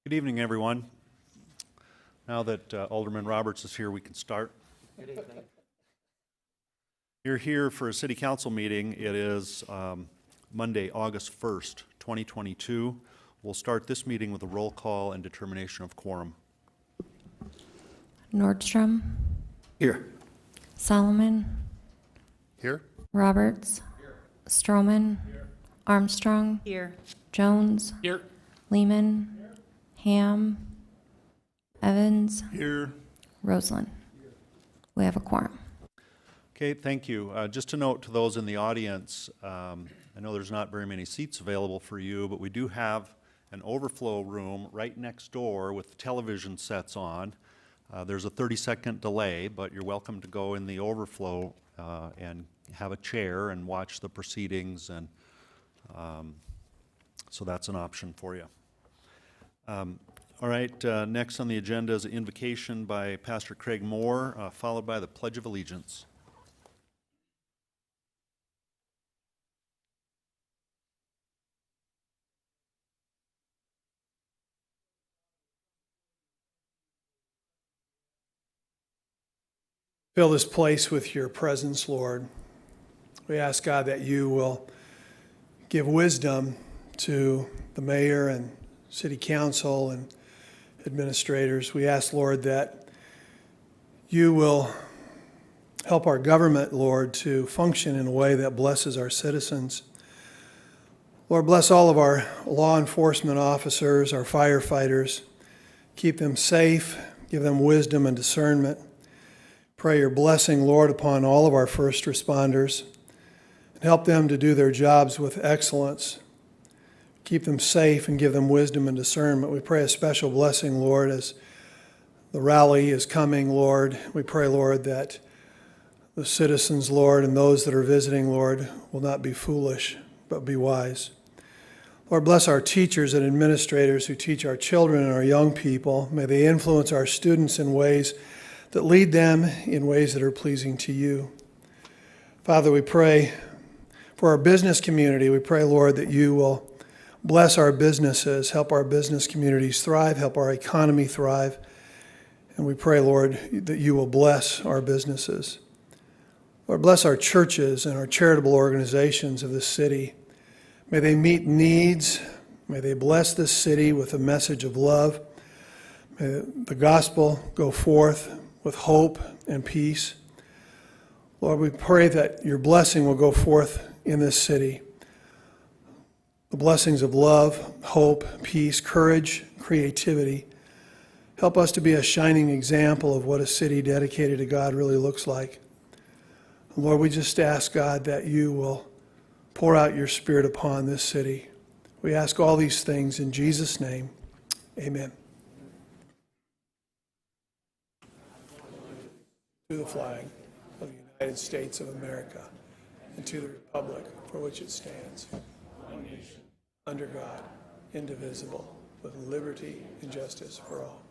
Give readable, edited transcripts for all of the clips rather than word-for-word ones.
Good evening, everyone. Now that Alderman Roberts is here, we can start. Good evening. You're here for a city council meeting. It is Monday, August 1st, 2022. We'll start this meeting with a roll call and determination of quorum. Nordstrom. Here. Solomon. Here. Roberts. Here. Stroman. Here. Armstrong. Here. Jones. Here. Lehman. Here. Ham. Evans. Here. Roseland. Here. We have a quorum. Okay, thank you. Just a note to those in the audience, I know there's not very many seats available for you, but we do have an overflow room right next door with television sets on. There's a 30-second delay, but you're welcome to go in the overflow and have a chair and watch the proceedings, and so that's an option for you. All right, next on the agenda is an invocation by Pastor Craig Moore, followed by the Pledge of Allegiance. Fill this place with your presence, Lord. We ask, God, that you will give wisdom to the mayor and city council and administrators. We ask, Lord, that you will help our government, Lord, to function in a way that blesses our citizens. Lord, bless all of our law enforcement officers, our firefighters. Keep them safe, give them wisdom and discernment. Pray your blessing, Lord, upon all of our first responders, and help them to do their jobs with excellence. Keep them safe and give them wisdom and discernment. We pray a special blessing, Lord, as the rally is coming, Lord. We pray, Lord, that the citizens, Lord, and those that are visiting, Lord, will not be foolish, but be wise. Lord, bless our teachers and administrators who teach our children and our young people. May they influence our students in ways that lead them in ways that are pleasing to you. Father, we pray for our business community. We pray, Lord, that you will bless our businesses, help our business communities thrive, help our economy thrive. And we pray, Lord, that you will bless our businesses. Lord, bless our churches and our charitable organizations of this city. May they meet needs. May they bless this city with a message of love. May the gospel go forth with hope and peace. Lord, we pray that your blessing will go forth in this city. The blessings of love, hope, peace, courage, creativity. Help us to be a shining example of what a city dedicated to God really looks like. Lord, we just ask, God, that you will pour out your Spirit upon this city. We ask all these things in Jesus' name. Amen. To the flag of the United States of America and to the republic for which it stands, one nation, under God, indivisible, with liberty and justice for all.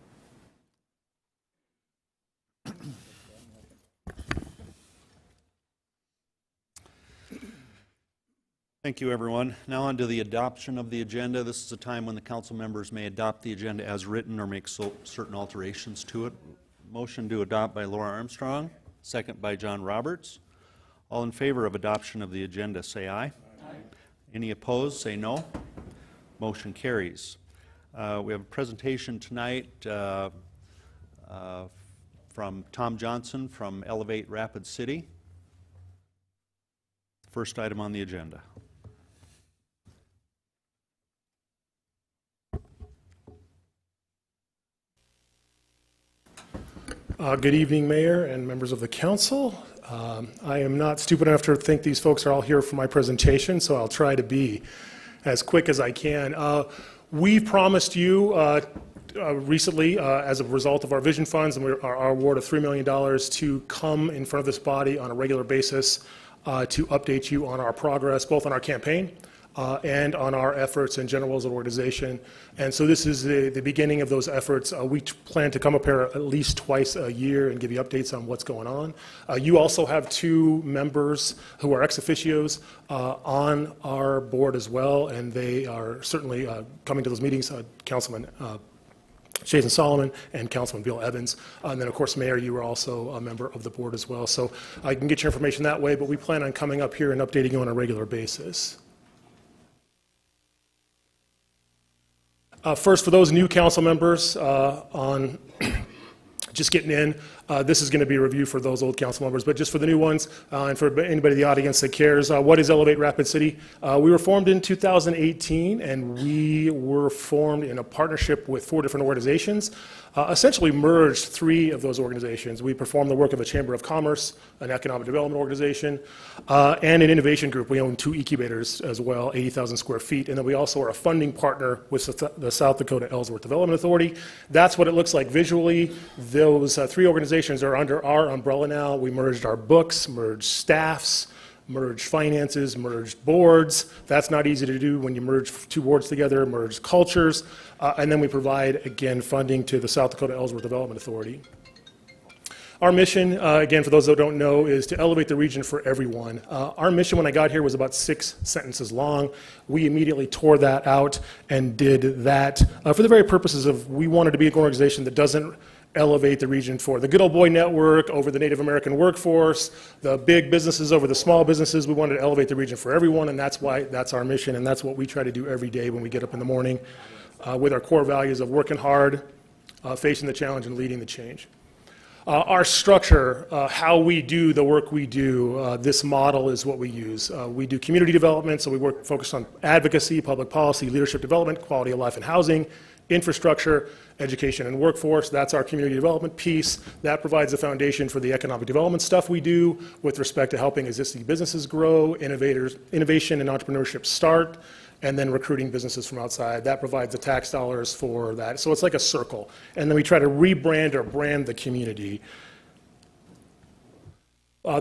Thank you, everyone. Now on to the adoption of the agenda. This is a time when the council members may adopt the agenda as written or make certain alterations to it. Motion to adopt by Laura Armstrong, second by John Roberts. All in favor of adoption of the agenda, say aye. Aye. Any opposed, say no. Motion carries. We have a presentation tonight from Tom Johnson from Elevate Rapid City. First item on the agenda. Good evening, Mayor and members of the council. I am not stupid enough to think these folks are all here for my presentation, so I'll try to be as quick as I can. We promised you recently, as a result of our vision funds and our award of $3 million, to come in front of this body on a regular basis to update you on our progress, both on our campaign and on our efforts in general as an organization. And so this is the beginning of those efforts. We plan to come up here at least twice a year and give you updates on what's going on. You also have two members who are ex officios on our board as well, and they are certainly coming to those meetings. Councilman Jason Solomon, and Councilman Bill Evans. And then, of course, Mayor, you were also a member of the board as well. So I can get your information that way, but we plan on coming up here and updating you on a regular basis. First, for those new council members on just getting in, this is going to be a review for those old council members, but just for the new ones and for anybody in the audience that cares, what is Elevate Rapid City? We were formed in 2018, and we were formed in a partnership with 4 different organizations. Essentially merged 3 of those organizations. We perform the work of a Chamber of Commerce, an economic development organization, and an innovation group. We own 2 incubators as well, 80,000 square feet, and then we also are a funding partner with the South Dakota Ellsworth Development Authority. That's what it looks like visually. Those 3 organizations are under our umbrella now. We merged our books, merged staffs, merged finances, merged boards. That's not easy to do when you merge 2 boards together, merge cultures, and then we provide, again, funding to the South Dakota Ellsworth Development Authority. Our mission, again, for those that don't know, is to elevate the region for everyone. Our mission when I got here was about 6 sentences long. We immediately tore that out and did that for the very purposes of we wanted to be an organization that doesn't elevate the region for the good old boy network over the Native American workforce, the big businesses over the small businesses. We wanted to elevate the region for everyone, and that's our mission, and that's what we try to do every day when we get up in the morning with our core values of working hard, facing the challenge, and leading the change. Our structure, how we do the work we do, this model is what we use. We do community development, so we focus on advocacy, public policy, leadership development, quality of life and housing, infrastructure, education and workforce. That's our community development piece. That provides the foundation for the economic development stuff we do with respect to helping existing businesses grow, innovation and entrepreneurship start, and then recruiting businesses from outside. That provides the tax dollars for that. So it's like a circle. And then we try to rebrand or brand the community.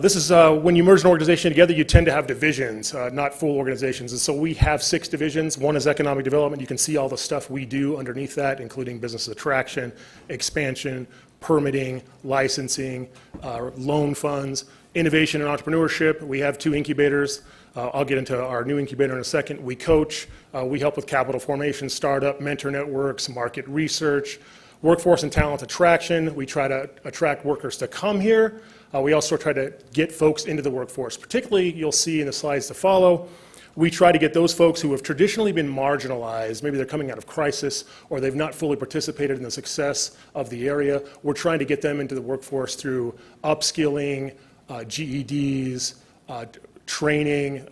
This is when you merge an organization together, you tend to have divisions, not full organizations. And so we have 6 divisions. One is economic development. You can see all the stuff we do underneath that, including business attraction, expansion, permitting, licensing, loan funds, innovation and entrepreneurship. We have 2 incubators. I'll get into our new incubator in a second. We coach. We help with capital formation, startup, mentor networks, market research, workforce and talent attraction. We try to attract workers to come here. We also try to get folks into the workforce. Particularly, you'll see in the slides to follow, we try to get those folks who have traditionally been marginalized, maybe they're coming out of crisis or they've not fully participated in the success of the area. We're trying to get them into the workforce through upskilling, GEDs, training,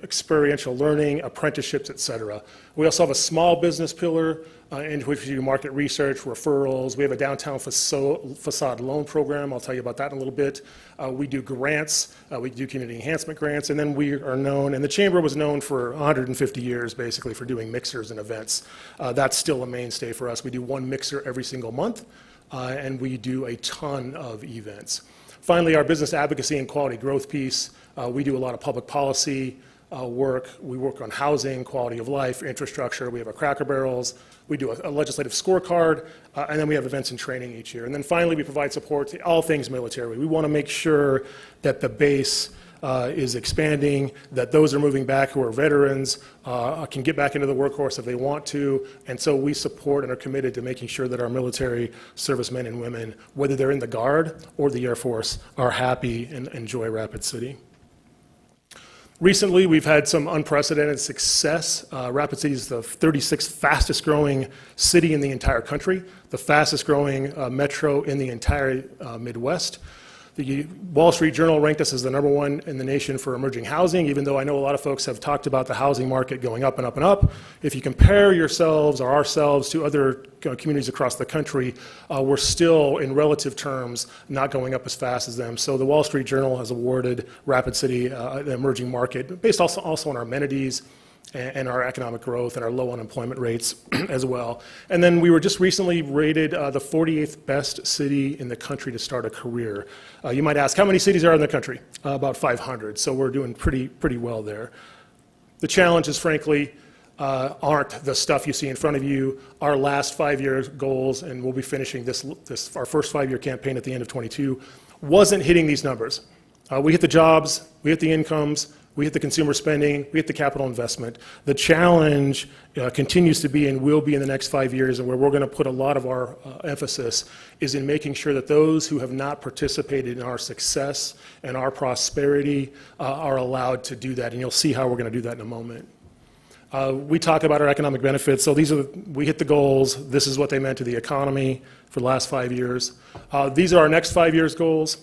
experiential learning, apprenticeships, et cetera. We also have a small business pillar in which we do market research, referrals. We have a downtown facade loan program. I'll tell you about that in a little bit. We do grants. We do community enhancement grants. And then we are known, and the Chamber was known for 150 years, basically, for doing mixers and events. That's still a mainstay for us. We do 1 mixer every single month, and we do a ton of events. Finally, our business advocacy and quality growth piece. We do a lot of public policy work. We work on housing, quality of life, infrastructure. We have our Cracker Barrels. We do a legislative scorecard, and then we have events and training each year. And then finally, we provide support to all things military. We want to make sure that the base is expanding, that those are moving back who are veterans can get back into the workforce if they want to. And so we support and are committed to making sure that our military servicemen and women, whether they're in the Guard or the Air Force, are happy and enjoy Rapid City. Recently, we've had some unprecedented success. Rapid City is the 36th fastest growing city in the entire country, the fastest growing metro in the entire Midwest. The Wall Street Journal ranked us as the #1 in the nation for emerging housing, even though I know a lot of folks have talked about the housing market going up and up and up. If you compare yourselves or ourselves to other communities across the country, we're still, in relative terms, not going up as fast as them. So the Wall Street Journal has awarded Rapid City the emerging market, based also on our amenities and our economic growth and our low unemployment rates as well. And then we were just recently rated the 48th best city in the country to start a career. You might ask, how many cities are in the country? About 500, so we're doing pretty well there. The challenges, frankly, aren't the stuff you see in front of you. Our last 5-year goals, and we'll be finishing our first 5-year campaign at the end of '22, wasn't hitting these numbers. We hit the jobs, we hit the incomes, we hit the consumer spending, we hit the capital investment. The challenge continues to be and will be in the next 5 years, and where we're going to put a lot of our emphasis is in making sure that those who have not participated in our success and our prosperity are allowed to do that, and you'll see how we're going to do that in a moment. We talk about our economic benefits. So we hit the goals. This is what they meant to the economy for the last 5 years. These are our next 5 years goals.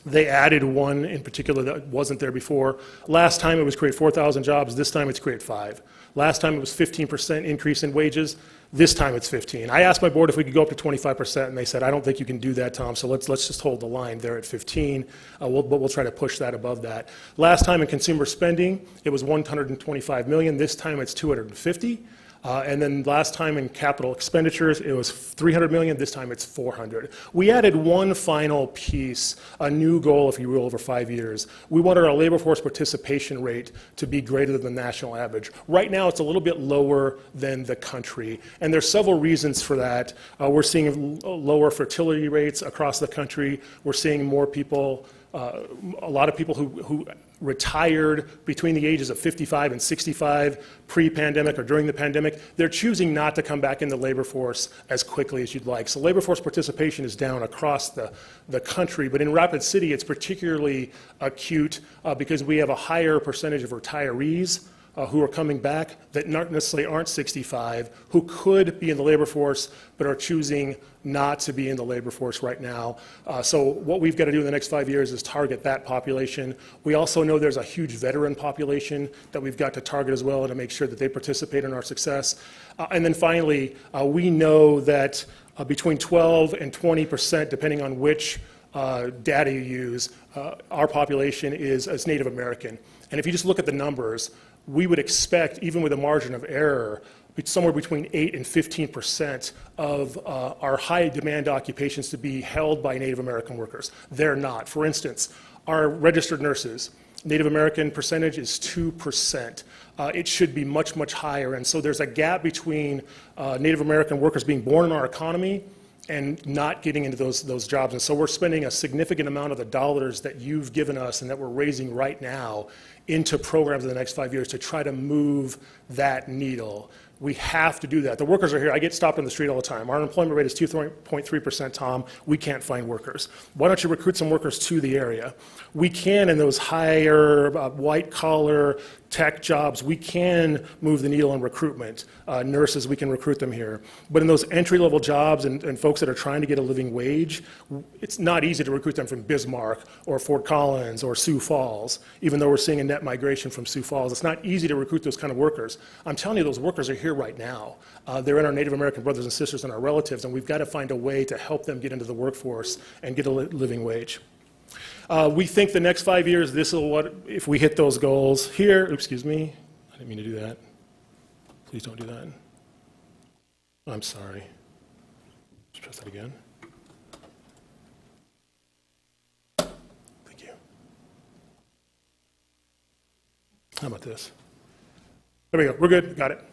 They added one in particular that wasn't there before. Last time it was create 4,000 jobs. This time it's create 5. Last time it was 15% increase in wages. This time it's 15. I asked my board if we could go up to 25%, and they said, I don't think you can do that, Tom, so let's just hold the line there at 15, but we'll try to push that above that. Last time in consumer spending, it was 125 million. This time it's 250. And then last time in capital expenditures, it was 300 million. This time it's 400. We added one final piece, a new goal, if you will, over 5 years. We wanted our labor force participation rate to be greater than the national average. Right now, it's a little bit lower than the country, and there's several reasons for that. We're seeing lower fertility rates across the country. We're seeing more people, a lot of people who retired between the ages of 55 and 65 pre-pandemic or during the pandemic, they're choosing not to come back in the labor force as quickly as you'd like. So labor force participation is down across the country, but in Rapid City it's particularly acute because we have a higher percentage of retirees who are coming back that not necessarily aren't 65, who could be in the labor force but are choosing not to be in the labor force right now. So what we've got to do in the next 5 years is target that population. We also know there's a huge veteran population that we've got to target as well to make sure that they participate in our success. And then finally, we know that between 12 and 20%, depending on which data you use, our population is Native American. And if you just look at the numbers, we would expect, even with a margin of error, somewhere between 8 and 15% of our high demand occupations to be held by Native American workers. They're not. For instance, our registered nurses, Native American percentage is 2%. It should be much, much higher. And so there's a gap between Native American workers being born in our economy and not getting into those jobs. And so we're spending a significant amount of the dollars that you've given us and that we're raising right now into programs in the next 5 years to try to move that needle. We have to do that. The workers are here. I get stopped on the street all the time. Our unemployment rate is 2.3%, Tom. We can't find workers. Why don't you recruit some workers to the area? We can, in those higher white-collar tech jobs, we can move the needle on recruitment. Nurses, we can recruit them here. But in those entry-level jobs and folks that are trying to get a living wage, it's not easy to recruit them from Bismarck or Fort Collins or Sioux Falls, even though we're seeing a net migration from Sioux Falls. It's not easy to recruit those kind of workers. I'm telling you, those workers are here right now. They're in our Native American brothers and sisters and our relatives, and we've got to find a way to help them get into the workforce and get a living wage. We think the next 5 years, this is what, if we hit those goals here, excuse me, I didn't mean to do that. Please don't do that. I'm sorry. Let's press that again. Thank you. How about this? There we go. We're good. Got it.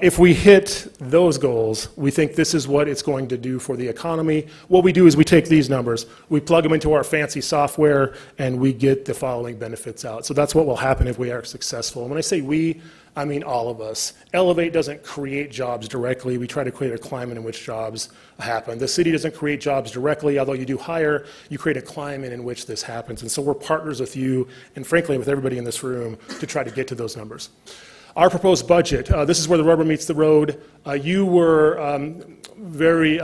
If we hit those goals, we think this is what it's going to do for the economy. What we do is we take these numbers, we plug them into our fancy software, and we get the following benefits out. So that's what will happen if we are successful. And when I say we, I mean all of us. Elevate doesn't create jobs directly. We try to create a climate in which jobs happen. The city doesn't create jobs directly, although you do hire. You create a climate in which this happens. And so we're partners with you, and frankly with everybody in this room, to try to get to those numbers. Our proposed budget, this is where the rubber meets the road. You were very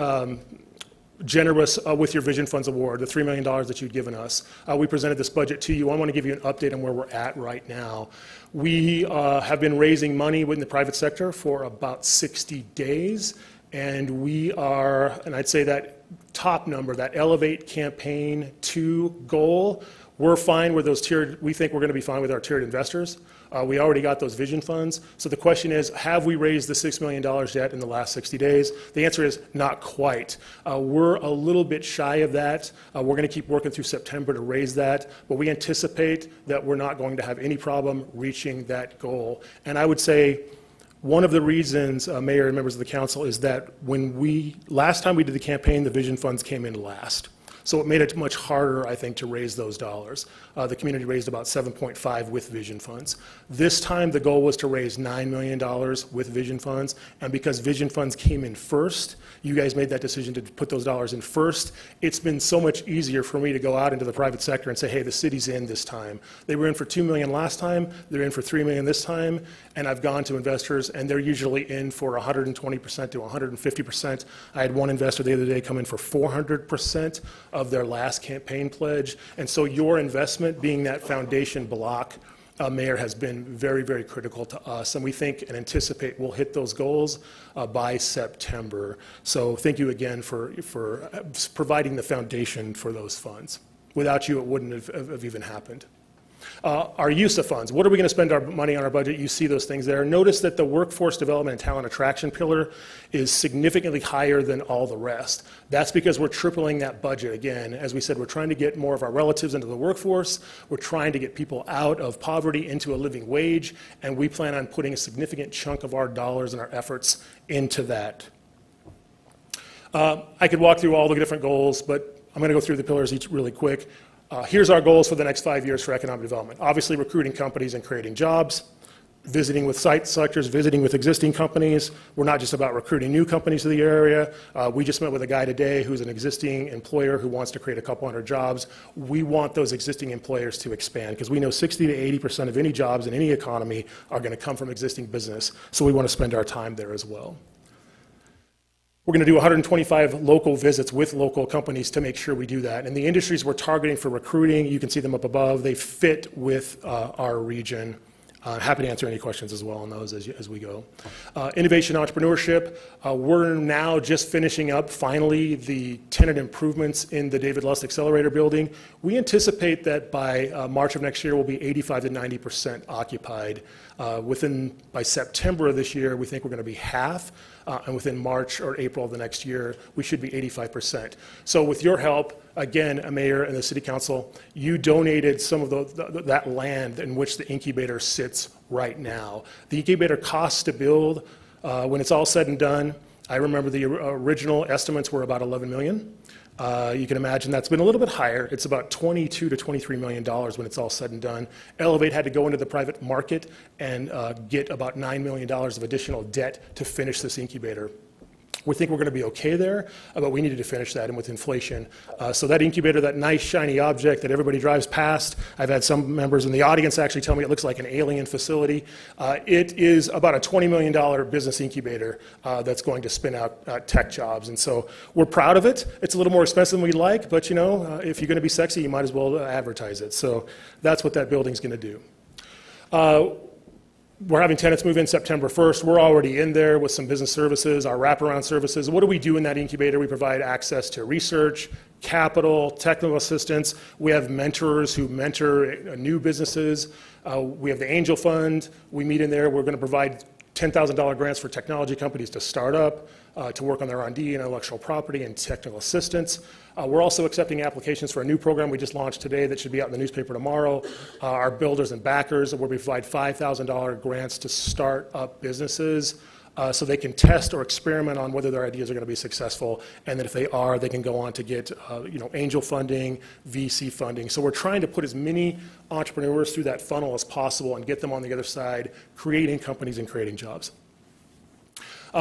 generous with your Vision Funds Award, the $3 million that you'd given us. We presented this budget to you. I want to give you an update on where we're at right now. We have been raising money within the private sector for about 60 days, and we are, and I'd say that top number, that Elevate Campaign 2 goal, we're fine with those tiered, we think we're going to be fine with our tiered investors. We already got those vision funds. So the question is, have we raised the $6 million yet in the last 60 days? The answer is not quite. We're a little bit shy of that. We're going to keep working through September to raise that, but we anticipate that we're not going to have any problem reaching that goal. And I would say one of the reasons, Mayor and members of the council, is that when last time we did the campaign, the vision funds came in last. So it made it much harder, I think, to raise those dollars. The community raised about 7.5 with vision funds. This time, the goal was to raise $9 million with vision funds, and because vision funds came in first, you guys made that decision to put those dollars in first. It's been so much easier for me to go out into the private sector and say, hey, the city's in this time. They were in for $2 million last time, they're in for $3 million this time, and I've gone to investors, and they're usually in for 120% to 150%. I had one investor the other day come in for 400% of their last campaign pledge, and so your investment being that foundation block, Mayor, has been very, very critical to us, and we think and anticipate we'll hit those goals by September. So thank you again for providing the foundation for those funds. Without you, it wouldn't have even happened. Our use of funds. What are we going to spend our money on our budget? You see those things there. Notice that the workforce development and talent attraction pillar is significantly higher than all the rest. That's because we're tripling that budget. Again, as we said, we're trying to get more of our relatives into the workforce. We're trying to get people out of poverty into a living wage, and we plan on putting a significant chunk of our dollars and our efforts into that. I could walk through all the different goals, but I'm going to go through the pillars each really quick. Here's our goals for the next 5 years for economic development. Obviously, recruiting companies and creating jobs, visiting with site selectors, visiting with existing companies. We're not just about recruiting new companies to the area. We just met with a guy today who's an existing employer who wants to create a couple hundred jobs. We want those existing employers to expand because we know 60 to 80% of any jobs in any economy are going to come from existing business. So we want to spend our time there as well. We're going to do 125 local visits with local companies to make sure we do that. And the industries we're targeting for recruiting, you can see them up above, they fit with our region. Happy to answer any questions as well on those as we go. Innovation entrepreneurship, we're now just finishing up finally the tenant improvements in the David Lusk Accelerator building. We anticipate that by March of next year we'll be 85 to 90% occupied. By September of this year, we think we're going to be half, and within March or April of the next year, we should be 85%. So with your help, again, Mayor and the City Council, you donated some of that land in which the incubator sits right now. The incubator costs to build, when it's all said and done, I remember the original estimates were about $11 million. You can imagine that's been a little bit higher. It's about $22 to $23 million when it's all said and done. Elevate had to go into the private market and get about $9 million of additional debt to finish this incubator. We think we're going to be okay there, but we needed to finish that, and with inflation. So that incubator, that nice shiny object that everybody drives past, I've had some members in the audience actually tell me it looks like an alien facility. It is about a $20 million business incubator that's going to spin out tech jobs, and so we're proud of it. It's a little more expensive than we'd like, but you know, if you're going to be sexy, you might as well advertise it. So that's what that building's going to do. We're having tenants move in September 1st. We're already in there with some business services, our wraparound services. What do we do in that incubator? We provide access to research, capital, technical assistance. We have mentors who mentor new businesses. We have the Angel Fund. We meet in there. We're going to provide $10,000 grants for technology companies to start up, to work on their R&D and intellectual property and technical assistance. We're also accepting applications for a new program we just launched today that should be out in the newspaper tomorrow. Our builders and backers, where we provide $5,000 grants to start up businesses so they can test or experiment on whether their ideas are going to be successful, and that if they are, they can go on to get angel funding, VC funding. So we're trying to put as many entrepreneurs through that funnel as possible and get them on the other side, creating companies and creating jobs.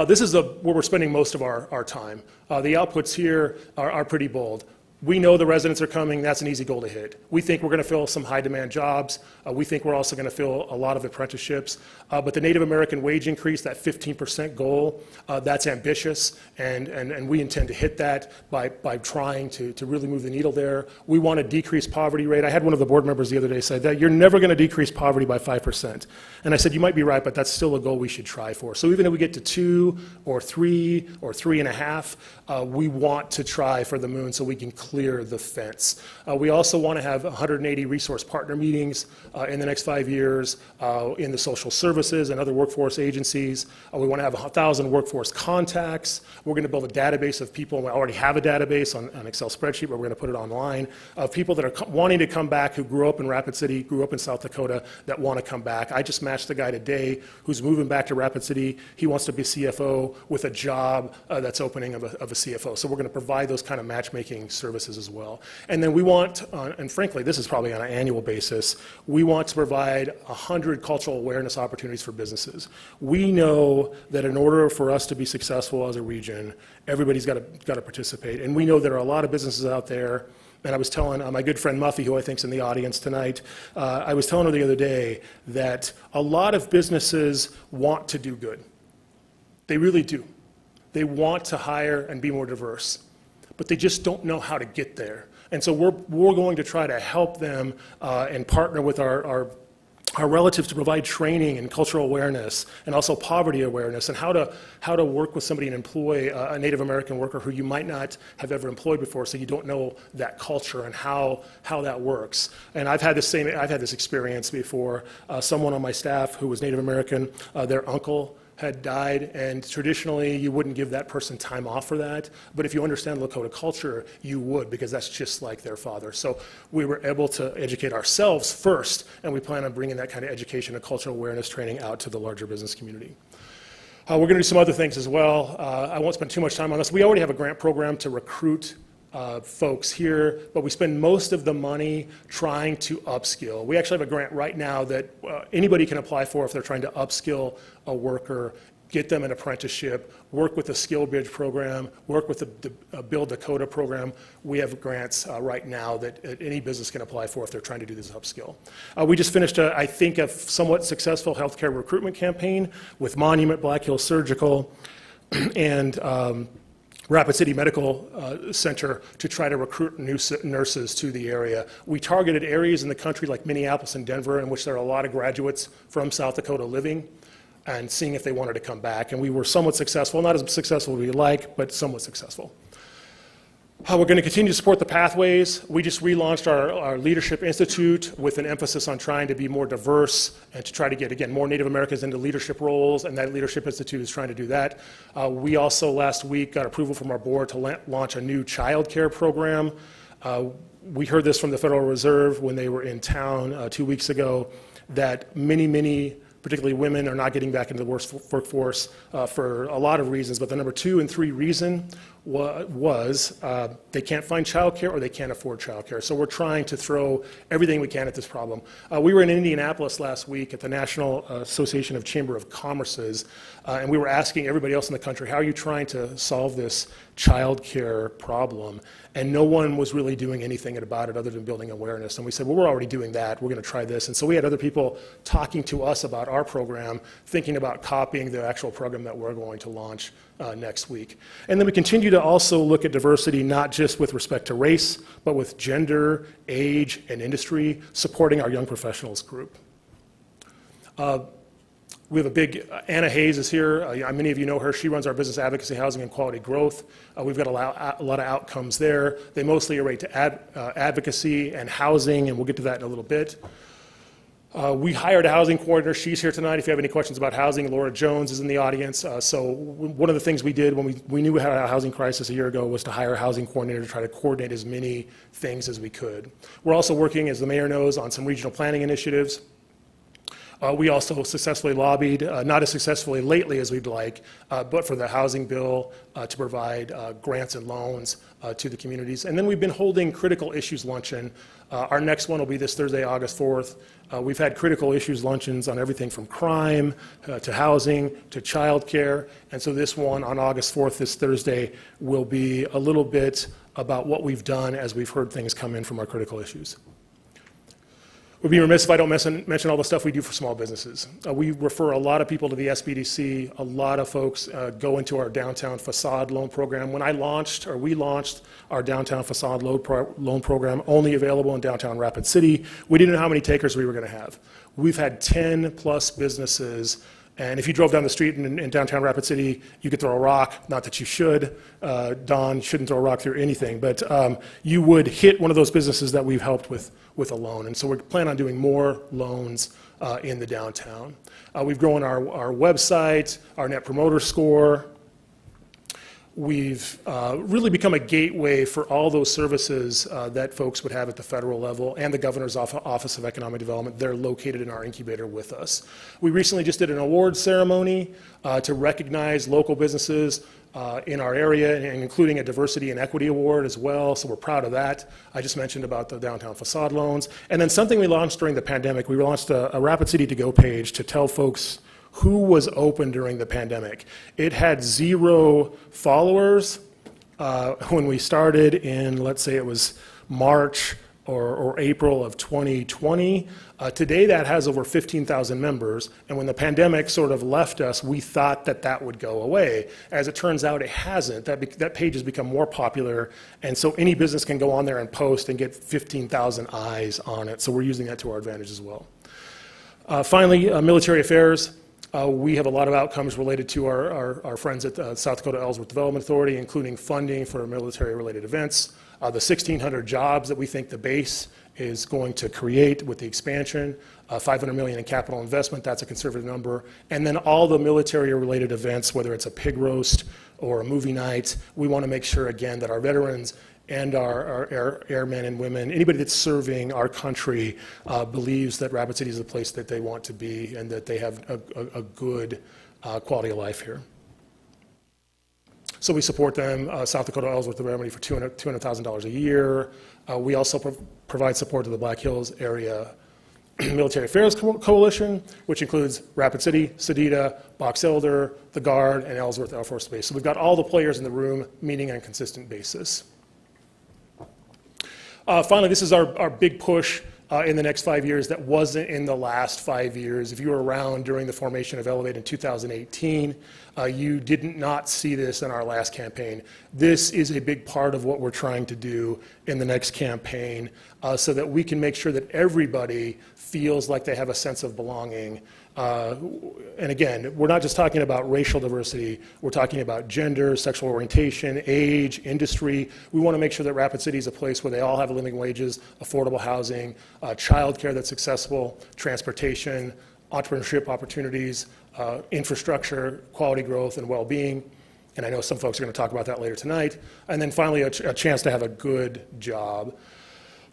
This is where we're spending most of our time. The outputs here are pretty bold. We know the residents are coming. That's an easy goal to hit. We think we're going to fill some high-demand jobs. We think we're also going to fill a lot of apprenticeships. But the Native American wage increase, that 15% goal, that's ambitious, and we intend to hit that by trying to really move the needle there. We want to decrease poverty rate. I had one of the board members the other day say that you're never going to decrease poverty by 5%. And I said, you might be right, but that's still a goal we should try for. So even if we get to 2 or 3 or 3.5, we want to try for the moon so we can clear the fence. We also want to have 180 resource partner meetings in the next 5 years in the social services and other workforce agencies. We want to have 1,000 workforce contacts. We're going to build a database of people, and we already have a database on an Excel spreadsheet, but we're going to put it online, of people that are wanting to come back who grew up in Rapid City, grew up in South Dakota, that want to come back. I just matched a guy today who's moving back to Rapid City. He wants to be CFO with a job that's opening of a CFO. So we're going to provide those kind of matchmaking services services as well. And then we want, and frankly, this is probably on an annual basis, we want to provide 100 cultural awareness opportunities for businesses. We know that in order for us to be successful as a region, everybody's got to participate. And we know there are a lot of businesses out there. And I was telling my good friend Muffy, who I think is in the audience tonight, I was telling her the other day that a lot of businesses want to do good. They really do. They want to hire and be more diverse, but they just don't know how to get there. And so we're going to try to help them and partner with our relatives to provide training and cultural awareness and also poverty awareness and how to work with somebody and employ a Native American worker who you might not have ever employed before, so you don't know that culture and how that works. And I've had this experience before. Someone on my staff who was Native American, their uncle had died, and traditionally you wouldn't give that person time off for that, but if you understand Lakota culture, you would, because that's just like their father. So we were able to educate ourselves first, and we plan on bringing that kind of education and cultural awareness training out to the larger business community. We're going to do some other things as well. I won't spend too much time on this. We already have a grant program to recruit folks here, but we spend most of the money trying to upskill. We actually have a grant right now that anybody can apply for if they're trying to upskill a worker, get them an apprenticeship, work with the Skill Bridge program, work with the Build Dakota program. We have grants right now that any business can apply for if they're trying to do this upskill. We just finished, I think, a somewhat successful healthcare recruitment campaign with Monument, Black Hills Surgical, and Rapid City Medical Center to try to recruit new nurses to the area. We targeted areas in the country like Minneapolis and Denver in which there are a lot of graduates from South Dakota living and seeing if they wanted to come back. And we were somewhat successful, not as successful as we'd like, but somewhat successful. We're going to continue to support the pathways. We just relaunched our Leadership Institute with an emphasis on trying to be more diverse and to try to get, again, more Native Americans into leadership roles, and that Leadership Institute is trying to do that. We also last week got approval from our board to launch a new child care program. We heard this from the Federal Reserve when they were in town 2 weeks ago, that many particularly women, are not getting back into the workforce for a lot of reasons, but the number 2 and 3 reason was they can't find childcare or they can't afford childcare. So we're trying to throw everything we can at this problem. We were in Indianapolis last week at the National Association of Chamber of Commerce's, and we were asking everybody else in the country, how are you trying to solve this childcare problem? And no one was really doing anything about it other than building awareness. And we said, well, we're already doing that. We're going to try this. And so we had other people talking to us about our program, thinking about copying the actual program that we're going to launch next week. And then we continue to also look at diversity, not just with respect to race, but with gender, age, and industry, supporting our young professionals group. We have a big, Anna Hayes is here. Many of you know her. She runs our business advocacy, housing, and quality growth. We've got a lot of outcomes there. They mostly relate to advocacy and housing, and we'll get to that in a little bit. We hired a housing coordinator. She's here tonight. If you have any questions about housing, Laura Jones is in the audience. So one of the things we did when we knew we had a housing crisis a year ago was to hire a housing coordinator to try to coordinate as many things as we could. We're also working, as the mayor knows, on some regional planning initiatives. We also successfully lobbied, not as successfully lately as we'd like, but for the housing bill to provide grants and loans to the communities. And then we've been holding Critical Issues Luncheon. Our next one will be this Thursday, August 4th. We've had Critical Issues Luncheons on everything from crime to housing to childcare. And so this one on August 4th, this Thursday, will be a little bit about what we've done as we've heard things come in from our critical issues. We'd be remiss if I don't mention all the stuff we do for small businesses. We refer a lot of people to the SBDC. A lot of folks go into our downtown facade loan program. When we launched our downtown facade loan program, only available in downtown Rapid City, we didn't know how many takers we were going to have. We've had 10 plus businesses. And if you drove down the street in downtown Rapid City, you could throw a rock. Not that you should. Don shouldn't throw a rock through anything. But you would hit one of those businesses that we've helped with a loan. And so we're planning on doing more loans in the downtown. We've grown our website, our Net Promoter Score. we've really become a gateway for all those services that folks would have at the federal level and the Governor's Office of Economic Development. They're located in our incubator with us. We recently just did an awards ceremony to recognize local businesses in our area, and including a diversity and equity award as well, so we're proud of that. I just mentioned about the downtown facade loans. And then something we launched during the pandemic, we launched a Rapid City to Go page to tell folks who was open during the pandemic. It had 0 followers when we started in, let's say it was March or April of 2020. Today that has over 15,000 members, and when the pandemic sort of left us, we thought that that would go away. As it turns out, it hasn't. That page has become more popular, and so any business can go on there and post and get 15,000 eyes on it, so we're using that to our advantage as well. Finally, military affairs. We have a lot of outcomes related to our friends at the South Dakota Ellsworth Development Authority, including funding for military-related events, the 1,600 jobs that we think the base is going to create with the expansion, $500 million in capital investment, that's a conservative number, and then all the military-related events, whether it's a pig roast or a movie night. We want to make sure, again, that our veterans and our airmen and women, anybody that's serving our country, believes that Rapid City is the place that they want to be and that they have a good quality of life here. So we support them, South Dakota Ellsworth Remedy for $200,000 a year. We also provide support to the Black Hills Area Military Affairs Coalition, which includes Rapid City, Sedita, Box Elder, the Guard, and Ellsworth Air Force Base. So we've got all the players in the room meeting on a consistent basis. Finally, this is our big push in the next 5 years that wasn't in the last 5 years. If you were around during the formation of Elevate in 2018, you did not see this in our last campaign. This is a big part of what we're trying to do in the next campaign so that we can make sure that everybody feels like they have a sense of belonging. And again, we're not just talking about racial diversity, we're talking about gender, sexual orientation, age, industry. We want to make sure that Rapid City is a place where they all have living wages, affordable housing, childcare that's accessible, transportation, entrepreneurship opportunities, infrastructure, quality growth, and well-being. And I know some folks are going to talk about that later tonight. And then finally, a chance to have a good job.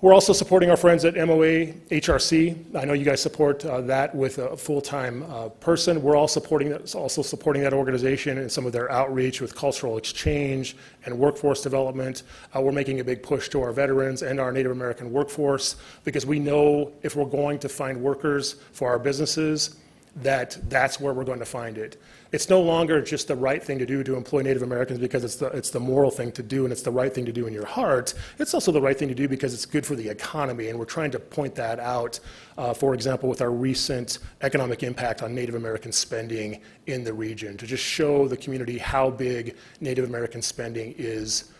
We're also supporting our friends at MOA HRC. I know you guys support that with a full-time person. We're all also supporting that organization in some of their outreach with cultural exchange and workforce development. We're making a big push to our veterans and our Native American workforce because we know if we're going to find workers for our businesses, that's where we're going to find it. It's no longer just the right thing to do to employ Native Americans because it's the moral thing to do and it's the right thing to do in your heart. It's also the right thing to do because it's good for the economy, and we're trying to point that out, for example, with our recent economic impact on Native American spending in the region, to just show the community how big Native American spending is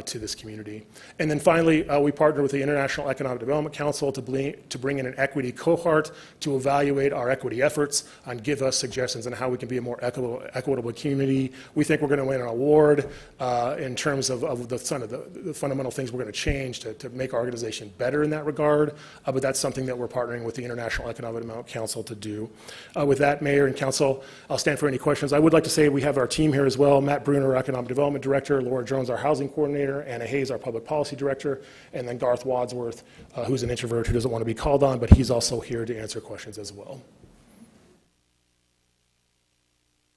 to this community. And then finally, we partnered with the International Economic Development Council to bring in an equity cohort to evaluate our equity efforts and give us suggestions on how we can be a more equitable community. We think we're going to win an award in terms of the fundamental things we're going to change to make our organization better in that regard, but that's something that we're partnering with the International Economic Development Council to do. With that, Mayor and Council, I'll stand for any questions. I would like to say we have our team here as well, Matt Bruner, our Economic Development Director, Laura Jones, our Housing Coordinator, Anna Hayes, our Public Policy Director, and then Garth Wadsworth, who's an introvert who doesn't want to be called on, but he's also here to answer questions as well.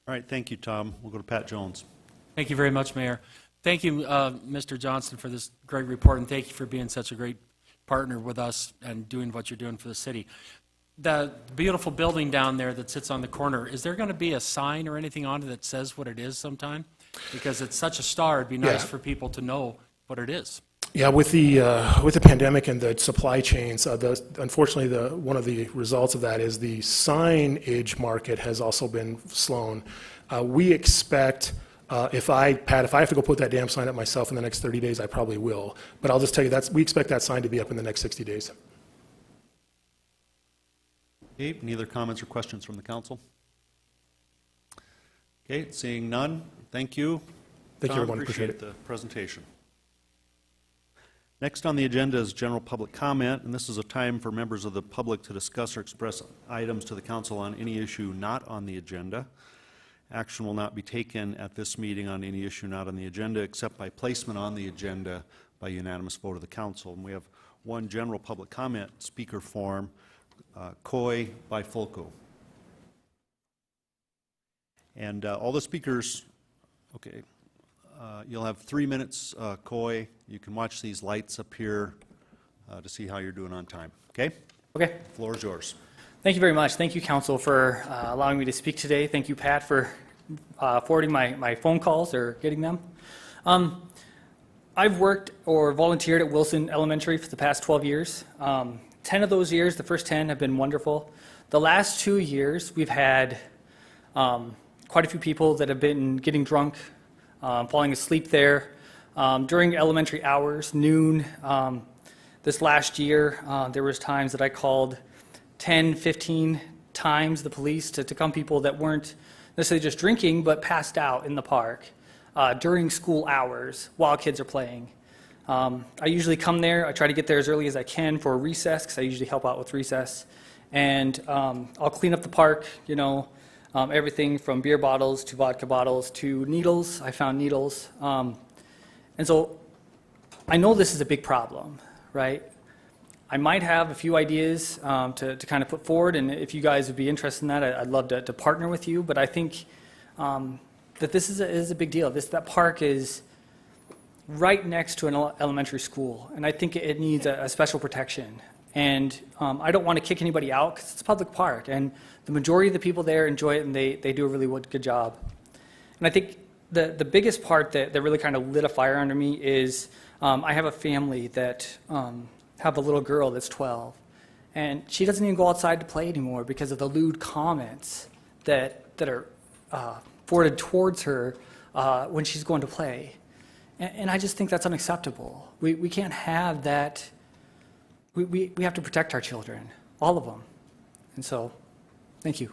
All right, thank you, Tom. We'll go to Pat Jones. Thank you very much, Mayor. Thank you, Mr. Johnson, for this great report, and thank you for being such a great partner with us and doing what you're doing for the city. The beautiful building down there that sits on the corner, is there going to be a sign or anything on it that says what it is sometime? Because it's such a star, it'd be nice for people to know what it is. Yeah, with the pandemic and the supply chains, unfortunately, one of the results of that is the signage market has also been slown. We expect, if I have to go put that damn sign up myself in the next 30 days, I probably will. But I'll just tell you, we expect that sign to be up in the next 60 days. Okay, any other comments or questions from the council? Okay, seeing none, thank you. Thank you, Tom, everyone. Appreciate it. the presentation. Next on the agenda is general public comment, and this is a time for members of the public to discuss or express items to the council on any issue not on the agenda. Action will not be taken at this meeting on any issue not on the agenda except by placement on the agenda by unanimous vote of the council. And we have one general public comment speaker form, Coy by Folco. And all the speakers, okay, you'll have 3 minutes, Coy. You can watch these lights up here to see how you're doing on time, okay? Okay. The floor is yours. Thank you very much. Thank you, Council, for allowing me to speak today. Thank you, Pat, for forwarding my phone calls or getting them. I've worked or volunteered at Wilson Elementary for the past 12 years. 10 of those years, the first 10, have been wonderful. The last 2 years, we've had quite a few people that have been getting drunk, falling asleep there. During elementary hours, noon, this last year, there was times that I called 10, 15 times the police to come people that weren't necessarily just drinking, but passed out in the park during school hours while kids are playing. I usually come there. I try to get there as early as I can for recess, because I usually help out with recess. And I'll clean up the park, you know, everything from beer bottles to vodka bottles to needles. I found needles. And so I know this is a big problem, right? I might have a few ideas to kind of put forward, and if you guys would be interested in that, I'd love to partner with you. But I think that this is a big deal. That park is right next to an elementary school, and I think it needs a special protection. And I don't want to kick anybody out because it's a public park, and the majority of the people there enjoy it, and they do a really good job. And I think the biggest part that really kind of lit a fire under me is I have a family that have a little girl that's 12, and she doesn't even go outside to play anymore because of the lewd comments that are forwarded towards her when she's going to play. And I just think that's unacceptable. We can't have that. We have to protect our children, all of them. And so, thank you.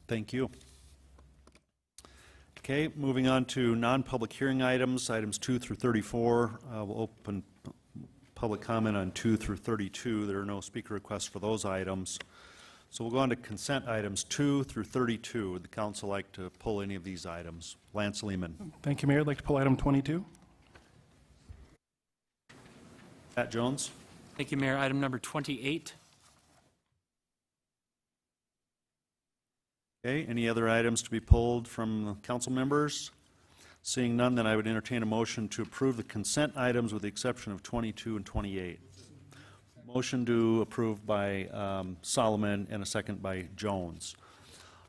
Thank you. Okay, moving on to non-public hearing items, items 2 through 34. We'll open public comment on 2 through 32. There are no speaker requests for those items. So we'll go on to consent items 2 through 32. Would the council like to pull any of these items? Lance Lehman. Thank you, Mayor. I'd like to pull item 22. Pat Jones. Thank you, Mayor. Item number 28. Okay, any other items to be pulled from the council members? Seeing none, then I would entertain a motion to approve the consent items with the exception of 22 and 28. Motion to approve by Solomon and a second by Jones.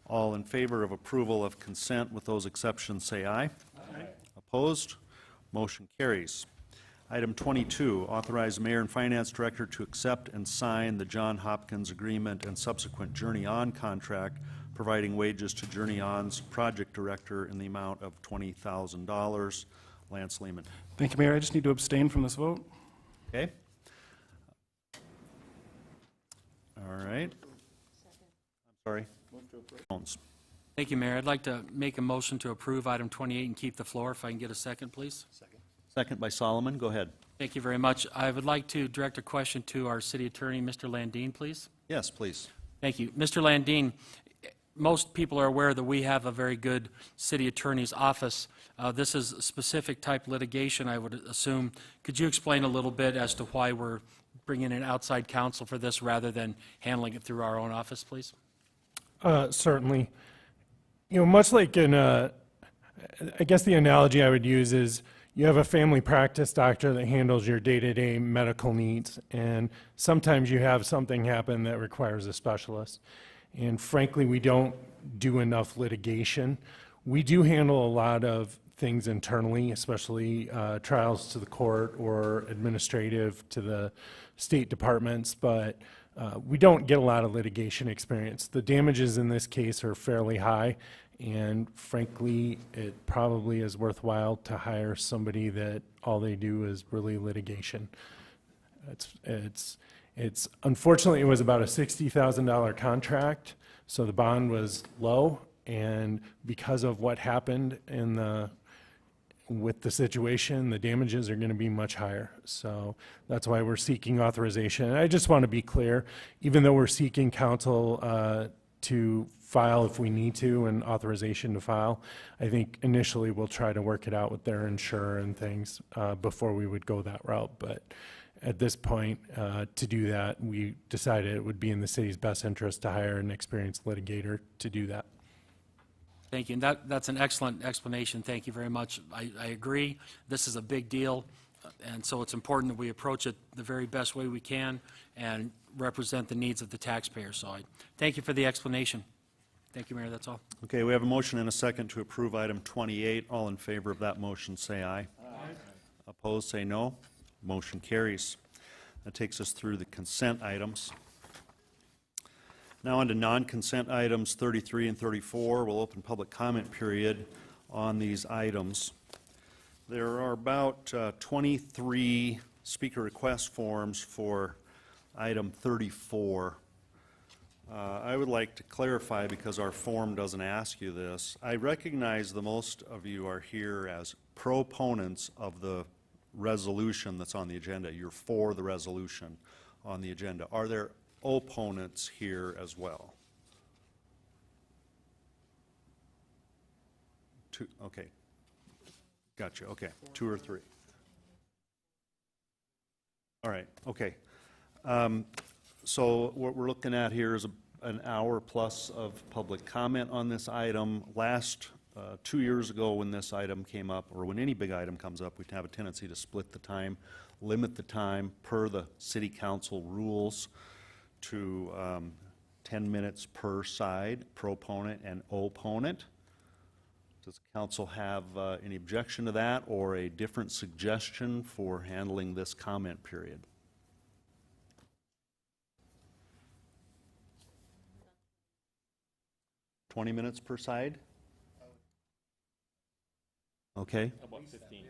All in favor of approval of consent with those exceptions say aye. Aye. Opposed? Motion carries. Item 22, authorize Mayor and Finance Director to accept and sign the John Hopkins Agreement and subsequent Journey On contract, providing wages to Journey On's project director in the amount of $20,000. Lance Lehman. Thank you, Mayor. I just need to abstain from this vote. Okay. All right. I'm sorry. Jones. Thank you, Mayor. I'd like to make a motion to approve item 28 and keep the floor. If I can get a second, please. Second by Solomon. Go ahead. Thank you very much. I would like to direct a question to our city attorney, Mr. Landine, please. Yes, please. Thank you. Mr. Landine, most people are aware that we have a very good city attorney's office. This is specific type litigation, I would assume. Could you explain a little bit as to why we're bringing in outside counsel for this rather than handling it through our own office, please? Certainly. You know, much like in, I guess the analogy I would use is you have a family practice doctor that handles your day-to-day medical needs, and sometimes you have something happen that requires a specialist. And frankly, we don't do enough litigation. We do handle a lot of things internally, especially trials to the court or administrative to the state departments, but we don't get a lot of litigation experience. The damages in this case are fairly high, and frankly, it probably is worthwhile to hire somebody that all they do is really litigation. It's unfortunately, it was about a $60,000 contract, so the bond was low, and because of what happened with the situation, the damages are going to be much higher. So that's why we're seeking authorization. And I just want to be clear, even though we're seeking counsel to file if we need to and authorization to file. I think initially we'll try to work it out with their insurer and things before we would go that route. But at this point, to do that, we decided it would be in the city's best interest to hire an experienced litigator to do that. Thank you. And that's an excellent explanation. Thank you very much. I agree. This is a big deal, and so it's important that we approach it the very best way we can and represent the needs of the taxpayer. So I thank you for the explanation. Thank you, Mayor. That's all. Okay, we have a motion and a second to approve item 28. All in favor of that motion, say aye. Aye. Opposed, say no. Motion carries. That takes us through the consent items. Now on to non-consent items 33 and 34. We'll open public comment period on these items. There are about 23 speaker request forms for item 34. I would like to clarify, because our form doesn't ask you this, I recognize the most of you are here as proponents of the resolution that's on the agenda. You're for the resolution on the agenda. Are there opponents here as well? Two, okay. Gotcha, okay. 2 or 3. All right, okay. So what we're looking at here is an hour plus of public comment on this item. Last 2 years ago, when this item came up, or when any big item comes up, we have a tendency to split the time, limit the time per the city council rules to 10 minutes per side, proponent and opponent. Does council have any objection to that or a different suggestion for handling this comment period? $20 minutes per side? Okay. About 15.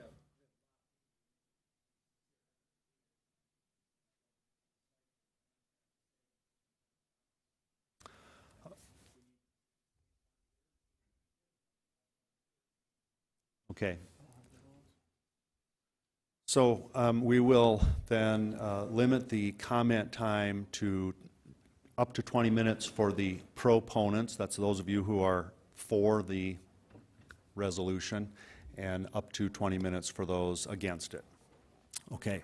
Okay. So we will then limit the comment time to up to 20 minutes for the proponents. That's those of you who are for the resolution, and up to 20 minutes for those against it. Okay.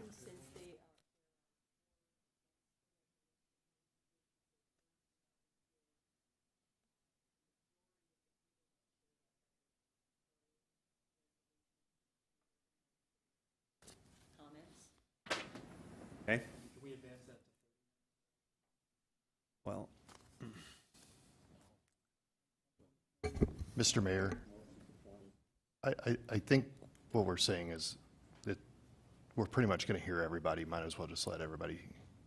Okay. Well, Mr. Mayor, I think what we're saying is that we're pretty much going to hear everybody. Might as well just let everybody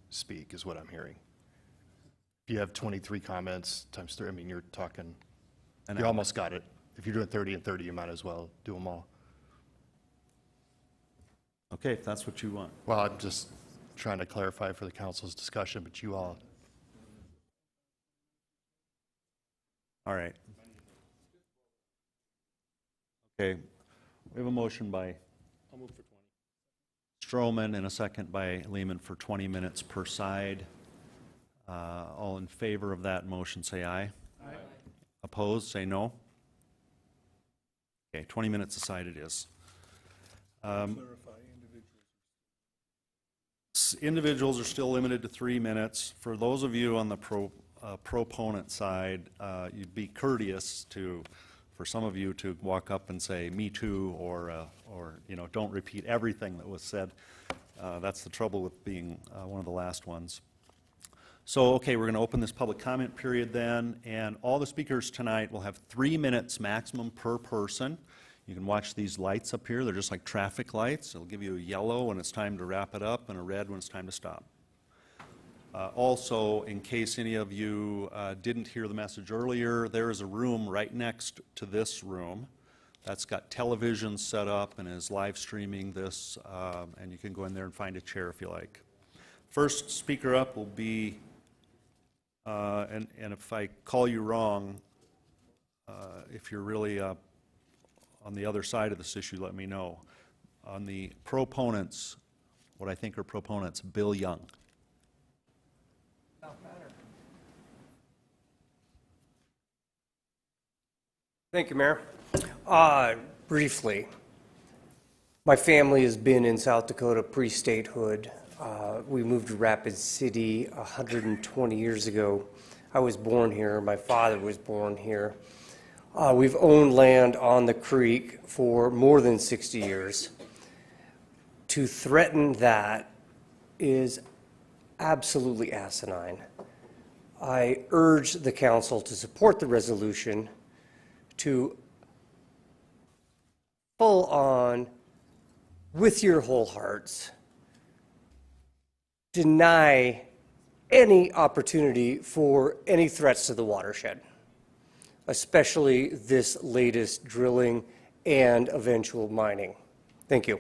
speak, is what I'm hearing. If you have 23 comments times 3, I mean, you're talking, you almost got it. If you're doing 30 and 30, you might as well do them all. okay, if that's what you want. Well, I'm just trying to clarify for the council's discussion, but you all. All right. Okay, we have a motion by I'll move for 20. Stroman and a second by Lehman for 20 minutes per side. All in favor of that motion, say aye. Aye. Opposed, say no. Okay, 20 minutes aside it is. Individuals are still limited to 3 minutes. For those of you on the proponent side, you'd be courteous for some of you to walk up and say, me too, or don't repeat everything that was said. That's the trouble with being one of the last ones. So, okay, we're going to open this public comment period then, and all the speakers tonight will have 3 minutes maximum per person. You can watch these lights up here. They're just like traffic lights. It'll give you a yellow when it's time to wrap it up and a red when it's time to stop. Also, in case any of you didn't hear the message earlier, there is a room right next to this room that's got television set up and is live streaming this, and you can go in there and find a chair if you like. First speaker up will be, and if I call you wrong, if you're really on the other side of this issue, let me know. On the proponents, what I think are proponents, Bill Young. Thank you, Mayor. Briefly, my family has been in South Dakota pre-statehood. We moved to Rapid City 120 years ago. I was born here. My father was born here. We've owned land on the creek for more than 60 years. To threaten that is absolutely asinine. I urge the council to support the resolution to full on, with your whole hearts, deny any opportunity for any threats to the watershed, especially this latest drilling and eventual mining. Thank you.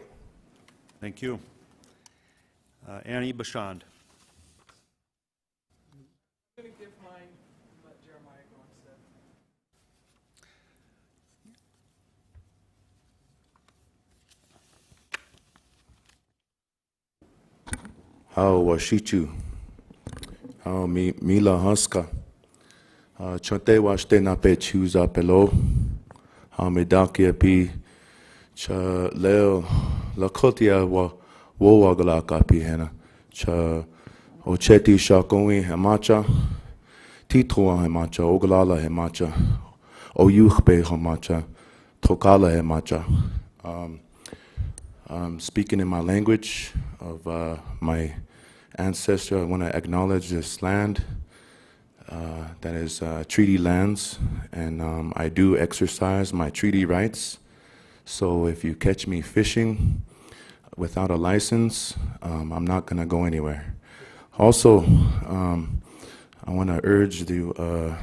Thank you. Annie Bashand. I'm going to give mine and let Jeremiah go instead. How washichu. How mila haska. Chante washte na pe chuza pelo. How medakia pi cha leo lakotia wa wogala kapi hena. Cha ocheti shakoi hamacha. Titua hemacha. Ogalala hemacha. Oyuchbe hamacha. Tokala hemacha. Speaking in my language of my ancestor, I want to acknowledge this land that is treaty lands, and I do exercise my treaty rights. So if you catch me fishing without a license, I'm not going to go anywhere. Also, I want to urge the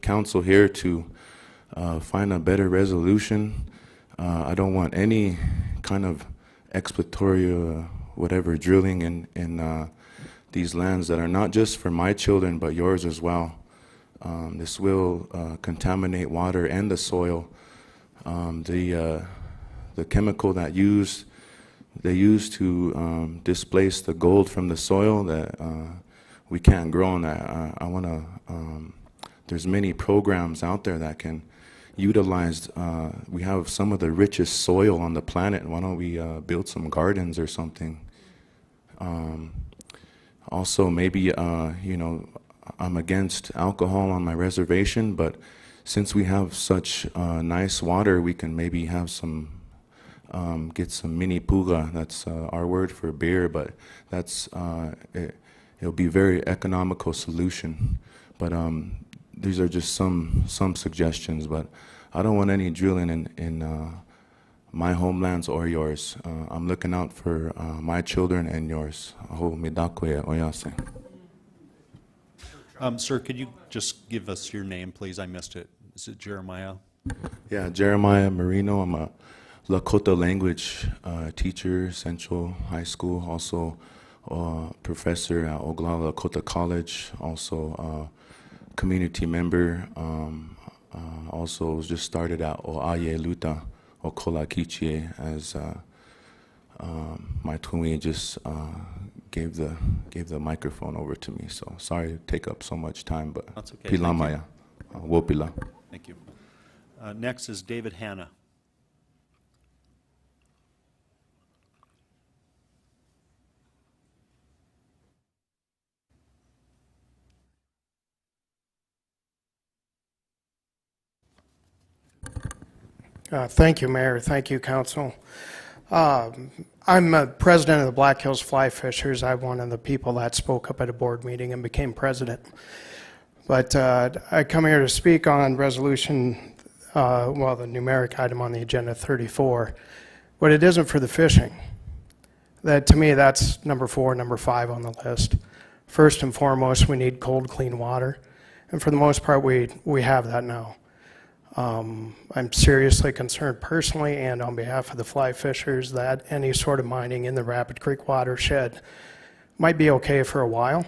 council here to find a better resolution. I don't want any kind of exploratory whatever drilling in these lands that are not just for my children but yours as well. This will contaminate water and the soil. The chemical that they use to displace the gold from the soil that we can't grow on that. I want to. There's many programs out there that can utilized. We have some of the richest soil on the planet. Why don't we build some gardens or something? Also, maybe, you know, I'm against alcohol on my reservation, but since we have such nice water, we can maybe have some, get some mini puga. That's our word for beer, but that's, it'll be a very economical solution. But these are just some suggestions, but I don't want any drilling in my homelands or yours. I'm looking out for my children and yours. Sir, could you just give us your name, please? I missed it. Is it Jeremiah? Yeah, Jeremiah Marino. I'm a Lakota language teacher, Central High School, also professor at Oglala Lakota College, also community member. Also was just started at Oaye Luta, Okola Kichie, as my tui just gave the microphone over to me. So sorry to take up so much time, but that's okay. Pilamaya, Wopila. Thank you. Next is David Hanna. Thank you, Mayor. Thank you, Council. I'm president of the Black Hills Fly Fishers. I'm one of the people that spoke up at a board meeting and became president. But I come here to speak on resolution, well, the numeric item on the agenda 34, but it isn't for the fishing. That, to me, that's number 4, number 5 on the list. First and foremost, we need cold, clean water. And for the most part, we have that now. I'm seriously concerned personally and on behalf of the fly fishers that any sort of mining in the Rapid Creek watershed might be okay for a while,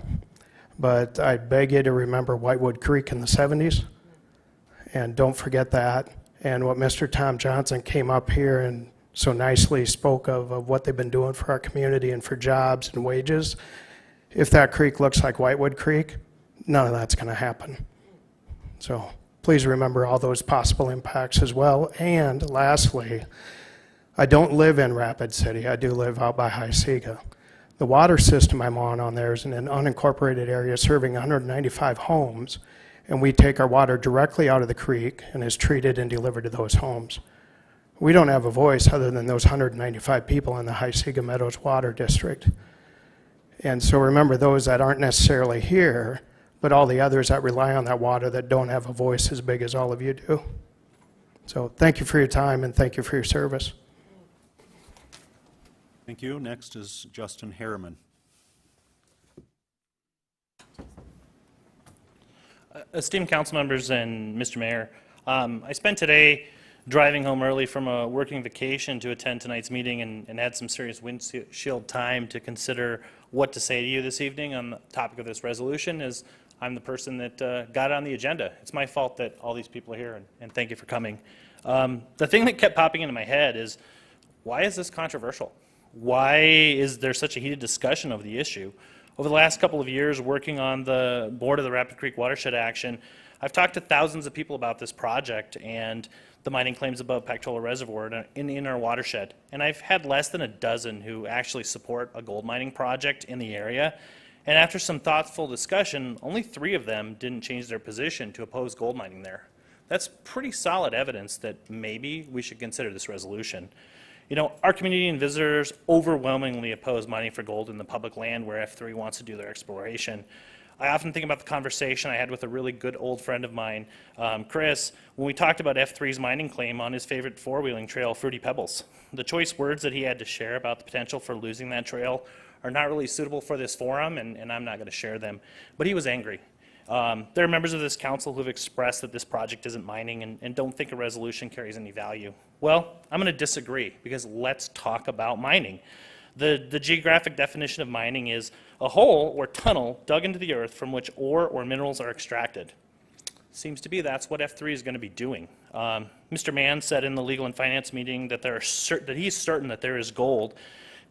but I beg you to remember Whitewood Creek in the 70s, and don't forget that. And what Mr. Tom Johnson came up here and so nicely spoke of what they've been doing for our community and for jobs and wages. If that creek looks like Whitewood Creek, none of that's going to happen. So please please remember all those possible impacts as well. And lastly, I don't live in Rapid City. I do live out by High Sega. The water system I'm on there is in an unincorporated area serving 195 homes, and we take our water directly out of the creek and is treated and delivered to those homes. We don't have a voice other than those 195 people in the High Sega Meadows Water District. And so remember those that aren't necessarily here, but all the others that rely on that water that don't have a voice as big as all of you do. So thank you for your time and thank you for your service. Thank you. Next is Justin Harriman. Esteemed council members and Mr. Mayor, I spent today driving home early from a working vacation to attend tonight's meeting and had some serious windshield time to consider what to say to you this evening on the topic of this resolution, as I'm the person that got it on the agenda. It's my fault that all these people are here, and thank you for coming. The thing that kept popping into my head is, why is this controversial? Why is there such a heated discussion of the issue? Over the last couple of years working on the board of the Rapid Creek Watershed Action, I've talked to thousands of people about this project and the mining claims above Pactola Reservoir in our watershed. And I've had less than a dozen who actually support a gold mining project in the area. And after some thoughtful discussion, only 3 of them didn't change their position to oppose gold mining there. That's pretty solid evidence that maybe we should consider this resolution. You know, our community and visitors overwhelmingly oppose mining for gold in the public land where F3 wants to do their exploration. I often think about the conversation I had with a really good old friend of mine, Chris, when we talked about F3's mining claim on his favorite four-wheeling trail, Fruity Pebbles. The choice words that he had to share about the potential for losing that trail are not really suitable for this forum, and I'm not going to share them. But he was angry. There are members of this council who have expressed that this project isn't mining and don't think a resolution carries any value. Well, I'm going to disagree, because let's talk about mining. The geographic definition of mining is a hole or tunnel dug into the earth from which ore or minerals are extracted. Seems to be that's what F3 is going to be doing. Mr. Mann said in the Legal and Finance meeting that he's certain that there is gold,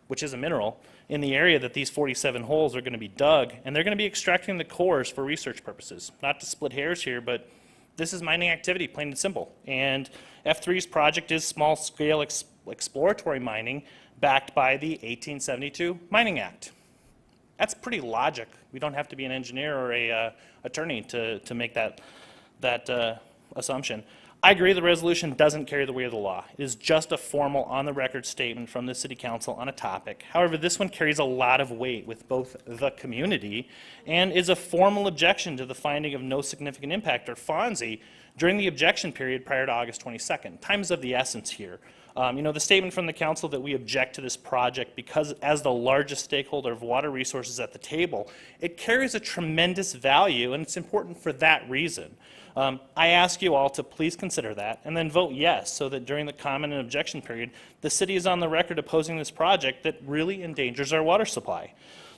which is a mineral, in the area that these 47 holes are going to be dug, and they're going to be extracting the cores for research purposes. Not to split hairs here, but this is mining activity, plain and simple. And F3's project is small-scale exploratory mining backed by the 1872 Mining Act. That's pretty logic. We don't have to be an engineer or a attorney to make that assumption. I agree the resolution doesn't carry the weight of the law. It is just a formal on-the-record statement from the City Council on a topic. However, this one carries a lot of weight with both the community and is a formal objection to the finding of no significant impact, or FONSI, during the objection period prior to August 22nd. Time is of the essence here. You know, the statement from the council that we object to this project because as the largest stakeholder of water resources at the table, it carries a tremendous value, and it's important for that reason. I ask you all to please consider that and then vote yes, so that during the comment and objection period, the city is on the record opposing this project that really endangers our water supply.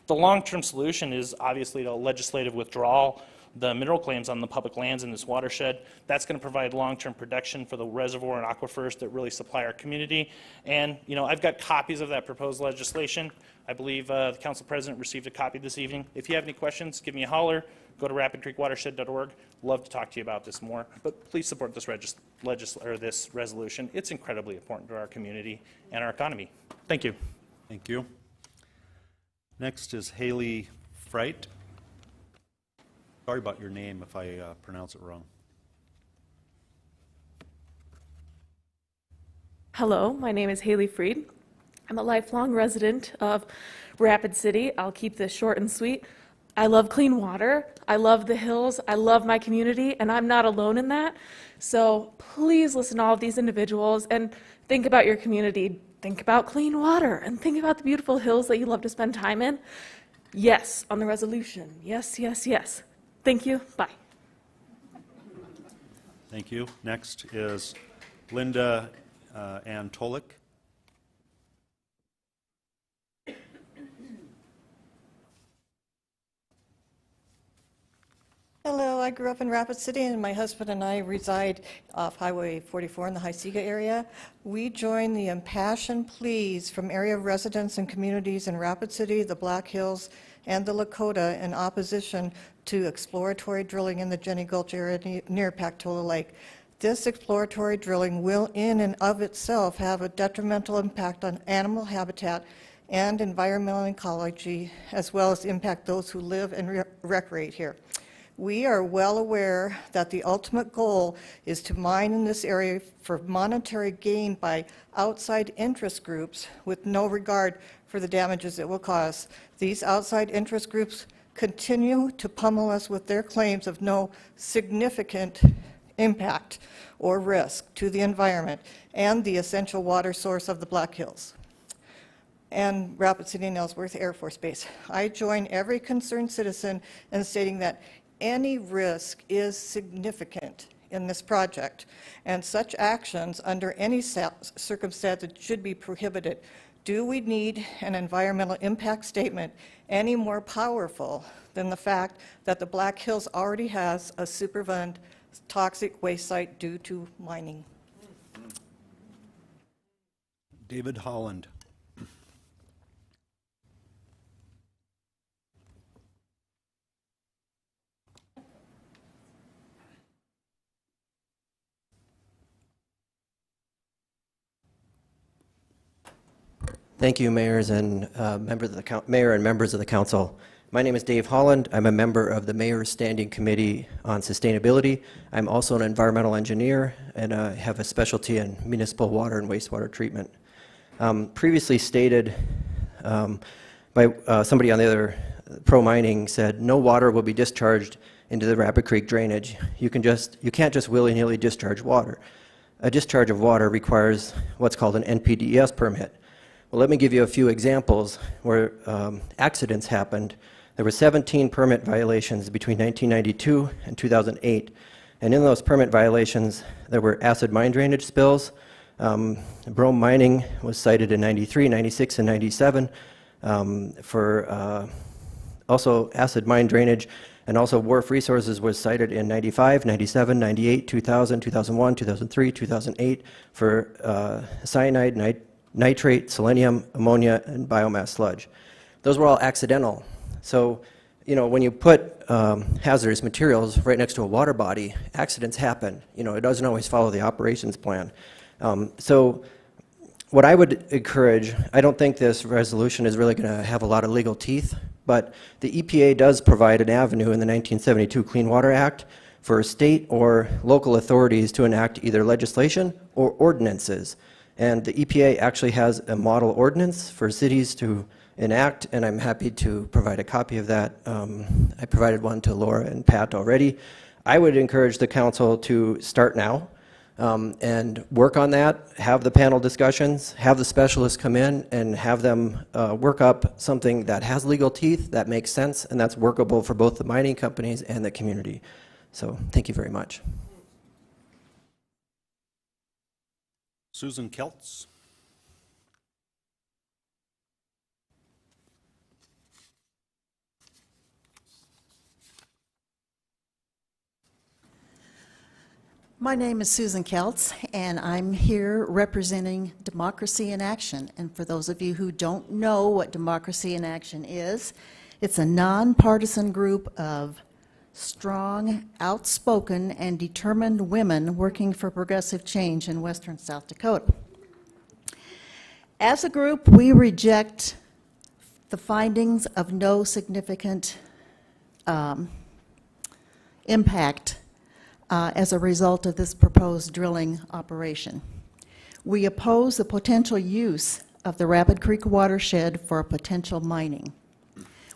The long-term solution is obviously a legislative withdrawal the mineral claims on the public lands in this watershed. That's going to provide long-term protection for the reservoir and aquifers that really supply our community. And, you know, I've got copies of that proposed legislation. I believe the council president received a copy this evening. If you have any questions, give me a holler. Go to rapidcreekwatershed.org. Love to talk to you about this more. But please support this this resolution. It's incredibly important to our community and our economy. Thank you. Thank you. Next is Haley Fright. Sorry about your name if I pronounce it wrong. Hello, my name is Haley Fried. I'm a lifelong resident of Rapid City. I'll keep this short and sweet. I love clean water. I love the hills. I love my community, and I'm not alone in that. So please listen to all of these individuals and think about your community. Think about clean water and think about the beautiful hills that you love to spend time in. Yes, on the resolution. Yes, yes, yes. Thank you. Bye. Thank you. Next is Linda Ann Tolick. Hello, I grew up in Rapid City, and my husband and I reside off Highway 44 in the High Sega area. We join the impassioned pleas from area residents and communities in Rapid City, the Black Hills, and the Lakota in opposition to exploratory drilling in the Jenny Gulch area near Pactola Lake. This exploratory drilling will in and of itself have a detrimental impact on animal habitat and environmental ecology, as well as impact those who live and recreate here. We are well aware that the ultimate goal is to mine in this area for monetary gain by outside interest groups with no regard for the damages it will cause. These outside interest groups continue to pummel us with their claims of no significant impact or risk to the environment and the essential water source of the Black Hills and Rapid City and Ellsworth Air Force Base. I join every concerned citizen in stating that any risk is significant in this project, and such actions under any circumstances should be prohibited. Do we need an environmental impact statement any more powerful than the fact that the Black Hills already has a Superfund toxic waste site due to mining? David Holland. Thank you, mayors and mayor and members of the council. My name is Dave Holland. I'm a member of the Mayor's Standing Committee on Sustainability. I'm also an environmental engineer and have a specialty in municipal water and wastewater treatment. Previously stated by somebody on the other pro-mining said, no water will be discharged into the Rapid Creek drainage. You can't just willy-nilly discharge water. A discharge of water requires what's called an NPDES permit. Well, let me give you a few examples where accidents happened. There were 17 permit violations between 1992 and 2008. And in those permit violations, there were acid mine drainage spills. Brome mining was cited in 93, 96, and 97 for also acid mine drainage. And also Wharf Resources was cited in 95, 97, 98, 2000, 2001, 2003, 2008 for cyanide, nitrate, selenium, ammonia, and biomass sludge. Those were all accidental. So, you know, when you put hazardous materials right next to a water body, accidents happen. You know, it doesn't always follow the operations plan. So what I would encourage, I don't think this resolution is really going to have a lot of legal teeth, but the EPA does provide an avenue in the 1972 Clean Water Act for state or local authorities to enact either legislation or ordinances. And the EPA actually has a model ordinance for cities to enact, and I'm happy to provide a copy of that. I provided one to Laura and Pat already. I would encourage the council to start now and work on that, have the panel discussions, have the specialists come in and have them work up something that has legal teeth, that makes sense, and that's workable for both the mining companies and the community. So thank you very much. Susan Keltz. My name is Susan Keltz, and I'm here representing Democracy in Action. And for those of you who don't know what Democracy in Action is, it's a nonpartisan group of strong, outspoken, and determined women working for progressive change in western South Dakota. As a group, we reject the findings of no significant impact as a result of this proposed drilling operation. We oppose the potential use of the Rapid Creek watershed for potential mining.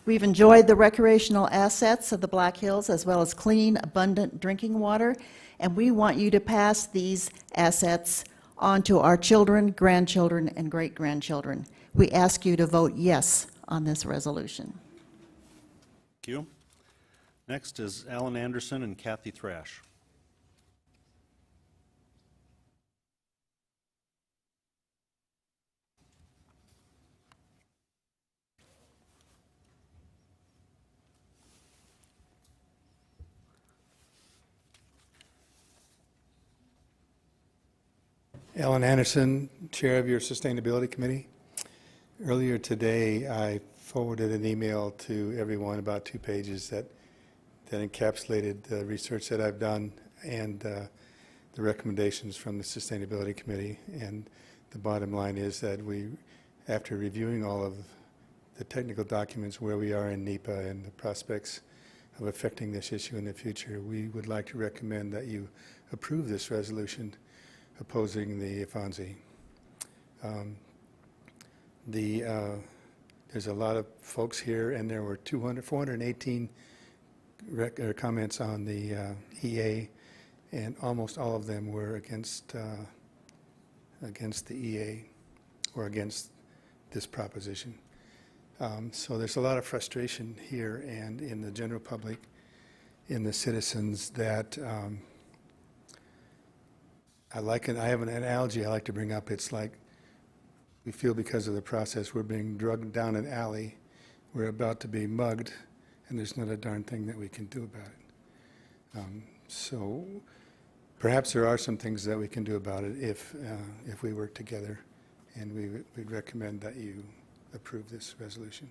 We've enjoyed the recreational assets of the Black Hills as well as clean, abundant drinking water, and we want you to pass these assets on to our children, grandchildren, and great-grandchildren. We ask you to vote yes on this resolution. Thank you. Next is Alan Anderson and Kathy Thrash. Alan Anderson, Chair of your Sustainability Committee. Earlier today, I forwarded an email to everyone, about 2 pages, that encapsulated the research that I've done and the recommendations from the Sustainability Committee. And the bottom line is that we, after reviewing all of the technical documents where we are in NEPA and the prospects of affecting this issue in the future, we would like to recommend that you approve this resolution opposing the FONSI. There's a lot of folks here, and there were 418 comments on the EA, and almost all of them were against the EA or against this proposition. So there's a lot of frustration here and in the general public, in the citizens, that I have an analogy I like to bring up. It's like we feel because of the process we're being drugged down an alley, we're about to be mugged, and there's not a darn thing that we can do about it. So perhaps there are some things that we can do about it if we work together, and we'd recommend that you approve this resolution.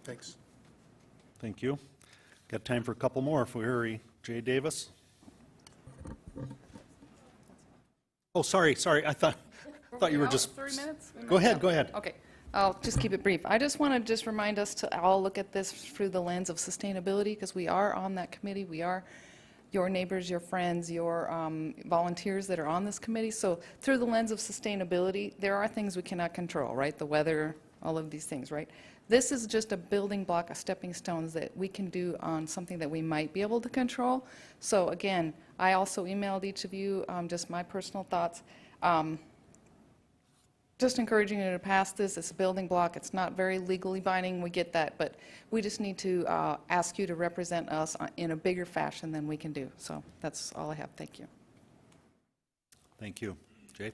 Thanks. Thank you. Got time for a couple more if we hurry. Jay Davis? Oh, sorry, I thought you were just... 3 minutes? Go ahead. Okay, I'll just keep it brief. I just want to remind us to all look at this through the lens of sustainability, because we are on that committee. We are your neighbors, your friends, your volunteers that are on this committee. So through the lens of sustainability, there are things we cannot control, right? The weather, all of these things, right? This is just a building block, a stepping stones that we can do on something that we might be able to control. So again, I also emailed each of you just my personal thoughts. Just encouraging you to pass this. It's a building block. It's not very legally binding. We get that. But we just need to ask you to represent us in a bigger fashion than we can do. So that's all I have. Thank you. Thank you. Jay?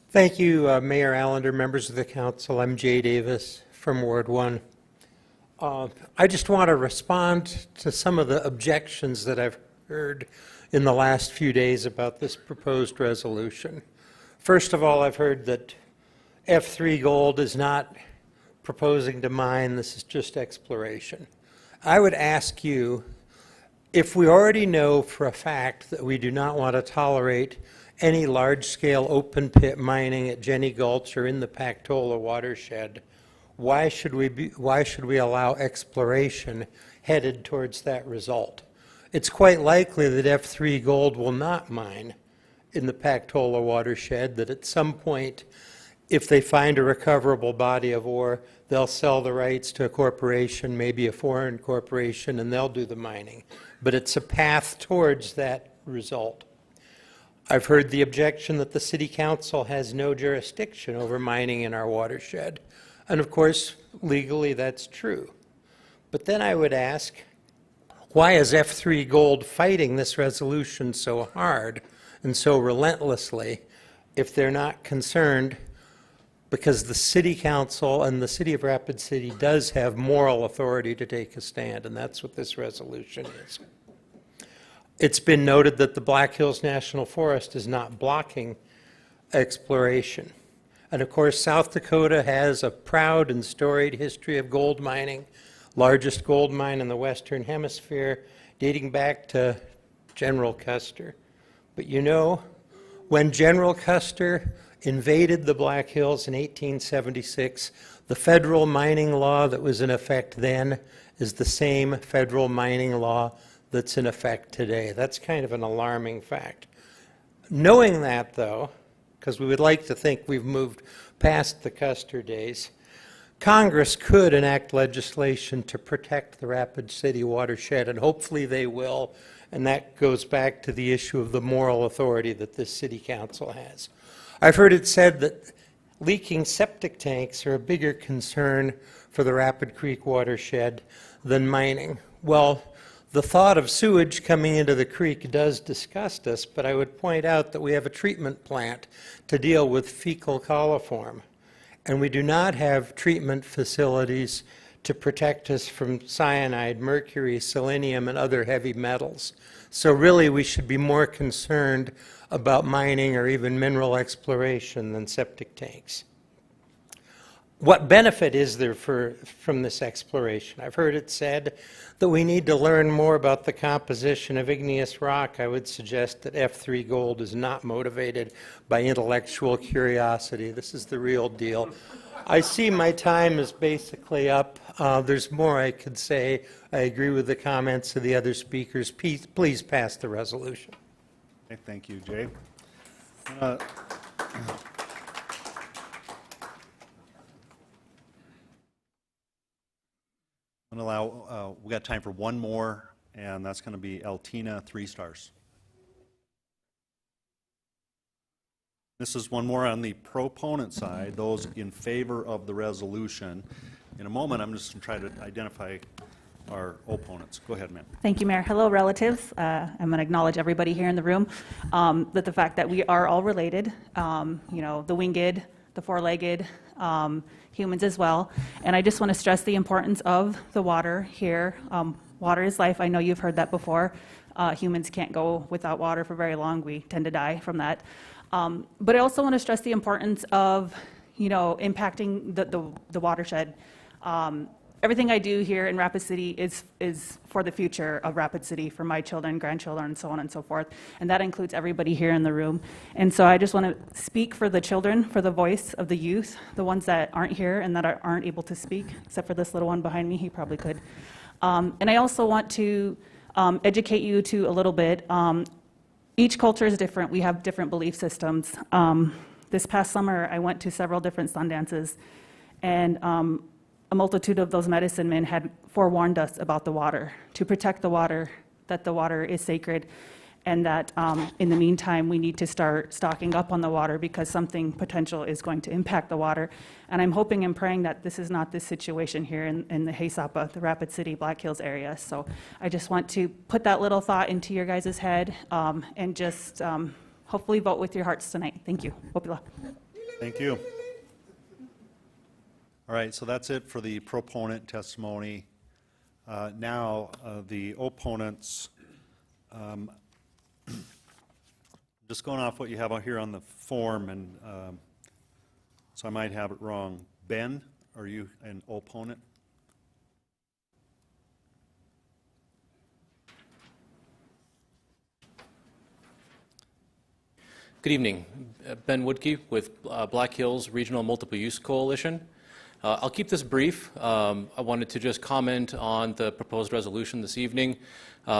Thank you, Mayor Allender, members of the council. I'm Jay Davis from Ward 1. I just want to respond to some of the objections that I've heard in the last few days about this proposed resolution. First of all, I've heard that F3 Gold is not proposing to mine, this is just exploration. I would ask you, if we already know for a fact that we do not want to tolerate any large-scale open pit mining at Jenny Gulch or in the Pactola watershed, why should we allow exploration headed towards that result? It's quite likely that F3 Gold will not mine in the Pactola watershed, that at some point, if they find a recoverable body of ore, they'll sell the rights to a corporation, maybe a foreign corporation, and they'll do the mining. But it's a path towards that result. I've heard the objection that the City Council has no jurisdiction over mining in our watershed. And of course, legally that's true. But then I would ask, why is F3 Gold fighting this resolution so hard and so relentlessly if they're not concerned? Because the City Council and the City of Rapid City does have moral authority to take a stand, and that's what this resolution is. It's been noted that the Black Hills National Forest is not blocking exploration. And of course, South Dakota has a proud and storied history of gold mining, largest gold mine in the Western Hemisphere, dating back to General Custer. But you know, when General Custer invaded the Black Hills in 1876, the federal mining law that was in effect then is the same federal mining law that's in effect today. That's kind of an alarming fact. Knowing that, though, because we would like to think we've moved past the Custer days, Congress could enact legislation to protect the Rapid City watershed, and hopefully they will, and that goes back to the issue of the moral authority that this City Council has. I've heard it said that leaking septic tanks are a bigger concern for the Rapid Creek watershed than mining. Well, the thought of sewage coming into the creek does disgust us, but I would point out that we have a treatment plant to deal with fecal coliform, and we do not have treatment facilities to protect us from cyanide, mercury, selenium, and other heavy metals. So really, we should be more concerned about mining or even mineral exploration than septic tanks. what benefit is there from this exploration? I've heard it said that we need to learn more about the composition of igneous rock. I would suggest that F3 Gold is not motivated by intellectual curiosity. This is the real deal. I see my time is basically up. There's more I could say. I agree with the comments of the other speakers. Please pass the resolution. Okay, thank you, Jay. I'm going to allow, we got time for one more, and that's going to be Altina, 3 stars. This is one more on the proponent side, those in favor of the resolution. In a moment, I'm just going to try to identify our opponents. Go ahead, ma'am. Thank you, Mayor. Hello, relatives. I'm going to acknowledge everybody here in the room, that the fact that we are all related, you know, the winged, the four-legged, humans as well. And I just want to stress the importance of the water here. Water is life. I know you've heard that before. Humans can't go without water for very long. We tend to die from that. But I also want to stress the importance of, you know, impacting the watershed. Everything I do here in Rapid City is for the future of Rapid City, for my children, grandchildren, and so on and so forth. And that includes everybody here in the room. And so I just want to speak for the children, for the voice of the youth, the ones that aren't here and that aren't able to speak, except for this little one behind me. He probably could. And I also want to educate you to a little bit. Each culture is different. We have different belief systems. This past summer, I went to several different sun dances, and a multitude of those medicine men had forewarned us about the water, to protect the water, that the water is sacred, and that in the meantime, we need to start stocking up on the water because something potential is going to impact the water. And I'm hoping and praying that this is not this situation here in the Haysapa, the Rapid City, Black Hills area. So I just want to put that little thought into your guys' head and just hopefully vote with your hearts tonight. Thank you. Wopila. Thank you. All right, so that's it for the proponent testimony. Now, the opponents, just going off what you have out here on the form, and so I might have it wrong. Ben, are you an opponent? Good evening. Ben Woodkey with Black Hills Regional Multiple Use Coalition. I'll keep this brief. I wanted to just comment on the proposed resolution this evening.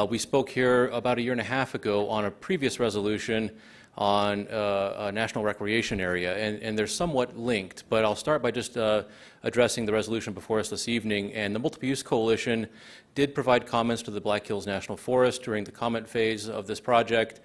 We spoke here about 1.5 years ago on a previous resolution on a national recreation area, and they're somewhat linked, but I'll start by just addressing the resolution before us this evening. And the Multiple Use Coalition did provide comments to the Black Hills National Forest during the comment phase of this project.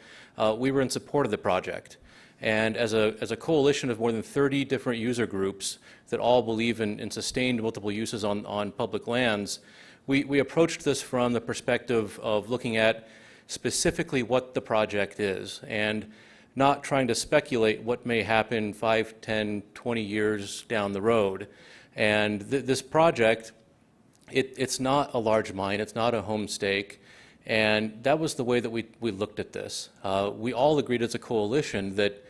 We were in support of the project. And as a coalition of more than 30 different user groups that all believe in sustained multiple uses on public lands, we approached this from the perspective of looking at specifically what the project is and not trying to speculate what may happen 5, 10, 20 years down the road. And this project, it's not a large mine, it's not a home stake. And that was the way that we looked at this. We all agreed as a coalition that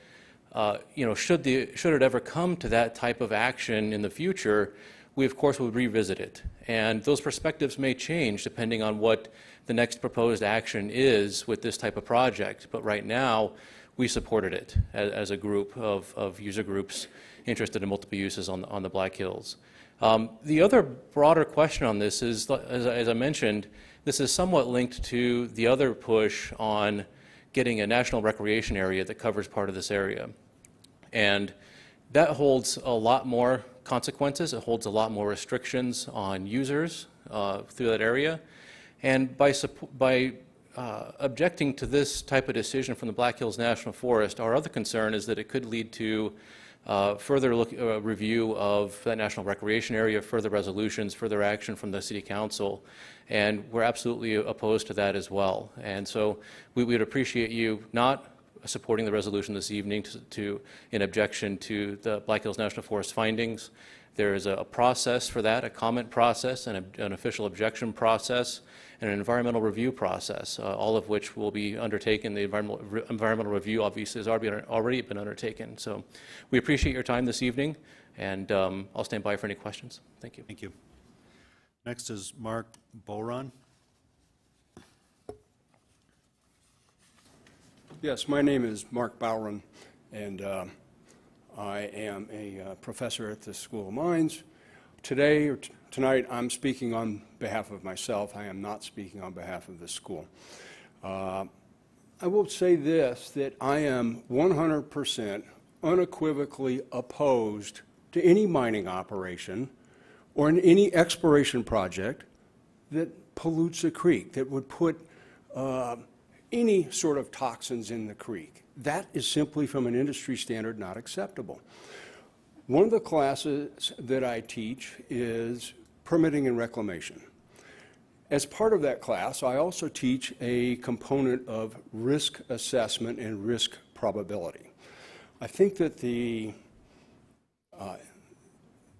you know, should it ever come to that type of action in the future, we of course would revisit it. And those perspectives may change depending on what the next proposed action is with this type of project. But right now, we supported it as a group of user groups interested in multiple uses on the Black Hills. The other broader question on this is, as I mentioned, this is somewhat linked to the other push on getting a national recreation area that covers part of this area. And that holds a lot more consequences. It holds a lot more restrictions on users through that area. And by objecting to this type of decision from the Black Hills National Forest, our other concern is that it could lead to further review of that national recreation area, further resolutions, further action from the City Council, and we're absolutely opposed to that as well. And so we would appreciate you not supporting the resolution this evening in objection to the Black Hills National Forest findings. There is a process for that, a comment process, and an official objection process, and an environmental review process, all of which will be undertaken. The environmental review obviously has already been undertaken. So we appreciate your time this evening, And I'll stand by for any questions. Thank you. Thank you. Next is Mark Boron. Yes, my name is Mark Bowron, and I am a professor at the School of Mines. Today, or tonight, I'm speaking on behalf of myself. I am not speaking on behalf of the school. I will say this, that I am 100% unequivocally opposed to any mining operation or in any exploration project that pollutes a creek, that would put any sort of toxins in the creek. That is simply, from an industry standard, not acceptable. One of the classes that I teach is permitting and reclamation. As part of that class, I also teach a component of risk assessment and risk probability. I think that the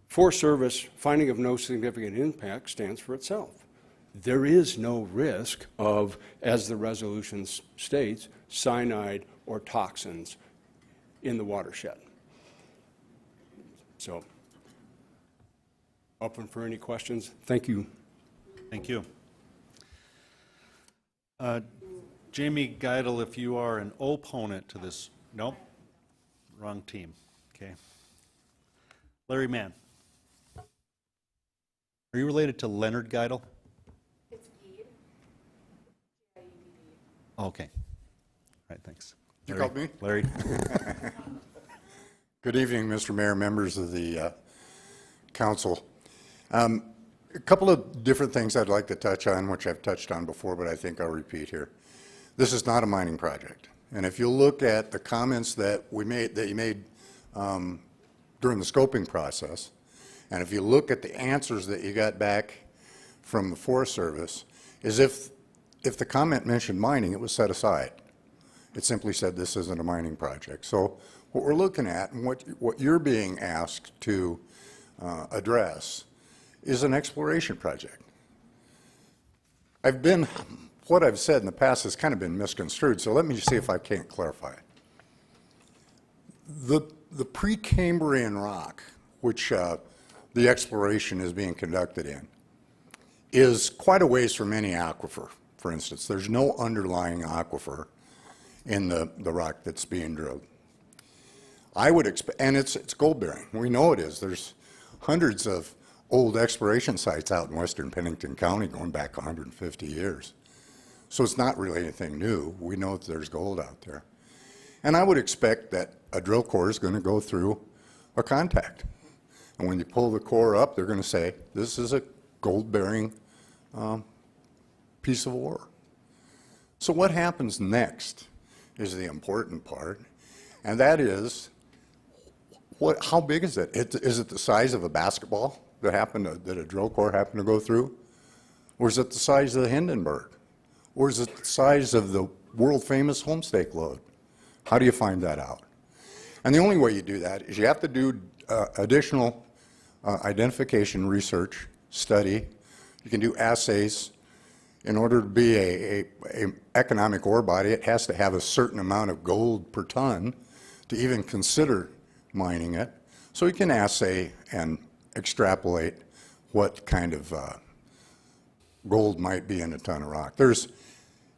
Forest Service finding of no significant impact stands for itself. There is no risk of, as the resolution states, cyanide or toxins in the watershed. So, open for any questions. Thank you. Thank you. Jamie Geidel, if you are an opponent to this, nope, wrong team. Okay. Larry Mann. Are you related to Leonard Geidel? It's Geid. Okay. All right, thanks. You Larry. called me? Larry. Good evening, Mr. Mayor, members of the council. A couple of different things I'd like to touch on, which I've touched on before, but I think I'll repeat here. This is not a mining project. And if you look at the comments that you made during the scoping process, and if you look at the answers that you got back from the Forest Service, is if the comment mentioned mining, it was set aside. It simply said this isn't a mining project. So what we're looking at and what you're being asked to address is an exploration project. What I've said in the past has kind of been misconstrued, so let me see if I can't clarify it. The Precambrian rock, which the exploration is being conducted in, is quite a ways from any aquifer, for instance. There's no underlying aquifer in the rock that's being drilled. I would expect, and it's gold bearing. We know it is. There's hundreds of old exploration sites out in western Pennington County going back 150 years. So it's not really anything new. We know that there's gold out there. And I would expect that a drill core is going to go through a contact. And when you pull the core up, they're going to say, this is a gold-bearing piece of ore. So what happens next is the important part, and that is, how big is it? Is it the size of a basketball that a drill core happened to go through? Or is it the size of the Hindenburg? Or is it the size of the world-famous Homestake lode? How do you find that out? And the only way you do that is you have to do additional identification research, study. You can do assays. In order to be a economic ore body, it has to have a certain amount of gold per ton to even consider mining it. So you can assay and extrapolate what kind of gold might be in a ton of rock. There's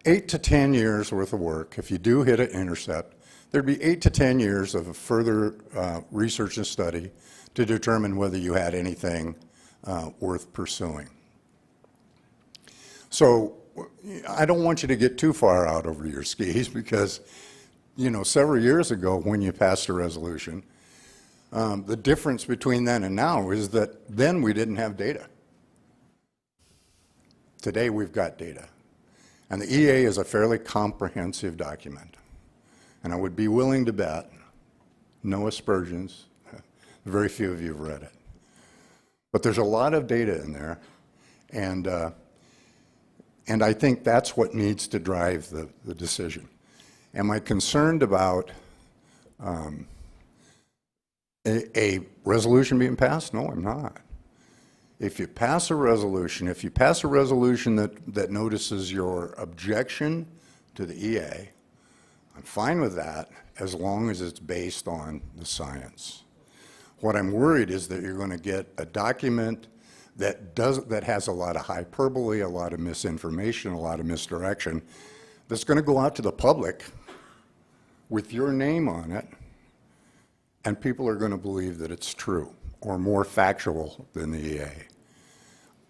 8 to 10 years worth of work. If you do hit an intercept, there'd be 8 to 10 years of further research and study to determine whether you had anything worth pursuing. So I don't want you to get too far out over your skis because, several years ago when you passed a resolution, the difference between then and now is that then we didn't have data. Today we've got data. And the EA is a fairly comprehensive document. And I would be willing to bet, no aspersions, very few of you have read it. But there's a lot of data in there, and I think that's what needs to drive the decision. Am I concerned about a resolution being passed? No, I'm not. If you pass a resolution that notices your objection to the EA, I'm fine with that as long as it's based on the science. What I'm worried is that you're going to get a document that has a lot of hyperbole, a lot of misinformation, a lot of misdirection, that's going to go out to the public with your name on it, and people are going to believe that it's true or more factual than the EA.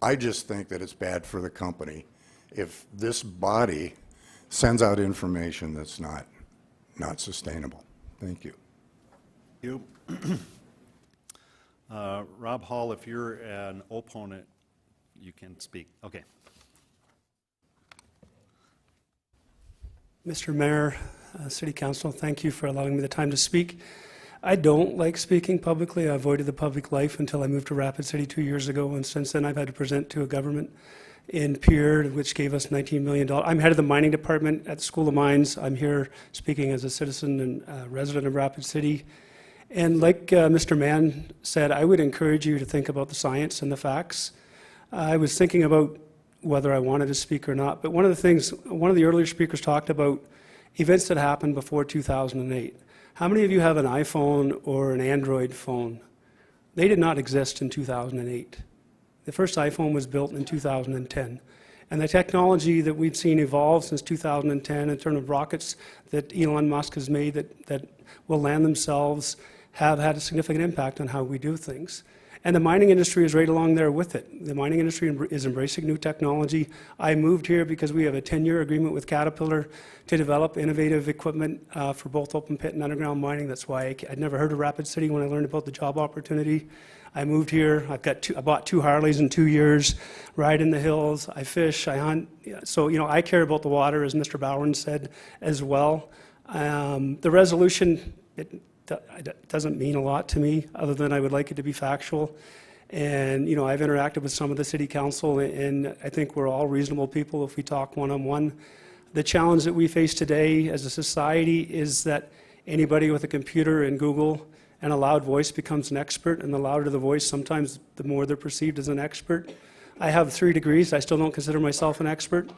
I just think that it's bad for the company if this body sends out information that's not sustainable. Thank you. You. Rob Hall, if you're an opponent, you can speak. Okay. Mr. Mayor, City Council, thank you for allowing me the time to speak. I don't like speaking publicly. I avoided the public life until I moved to Rapid City 2 years ago, and since then I've had to present to a government in Pierre, which gave us $19 million. I'm head of the mining department at the School of Mines. I'm here speaking as a citizen and resident of Rapid City. And like Mr. Mann said, I would encourage you to think about the science and the facts. I was thinking about whether I wanted to speak or not, but one of the earlier speakers talked about events that happened before 2008. How many of you have an iPhone or an Android phone? They did not exist in 2008. The first iPhone was built in 2010. And the technology that we've seen evolve since 2010 in terms of rockets that Elon Musk has made that will land themselves have had a significant impact on how we do things. And the mining industry is right along there with it. The mining industry is embracing new technology. I moved here because we have a 10-year agreement with Caterpillar to develop innovative equipment for both open pit and underground mining. That's why I'd never heard of Rapid City when I learned about the job opportunity. I moved here. I bought 2 Harleys in 2 years, ride in the hills. I fish, I hunt. So, I care about the water, as Mr. Bowron said, as well. The resolution, it doesn't mean a lot to me, other than I would like it to be factual. And, I've interacted with some of the city council, and I think we're all reasonable people if we talk one-on-one. The challenge that we face today as a society is that anybody with a computer and Google and a loud voice becomes an expert, and the louder the voice, sometimes the more they're perceived as an expert. I have 3 degrees. I still don't consider myself an expert.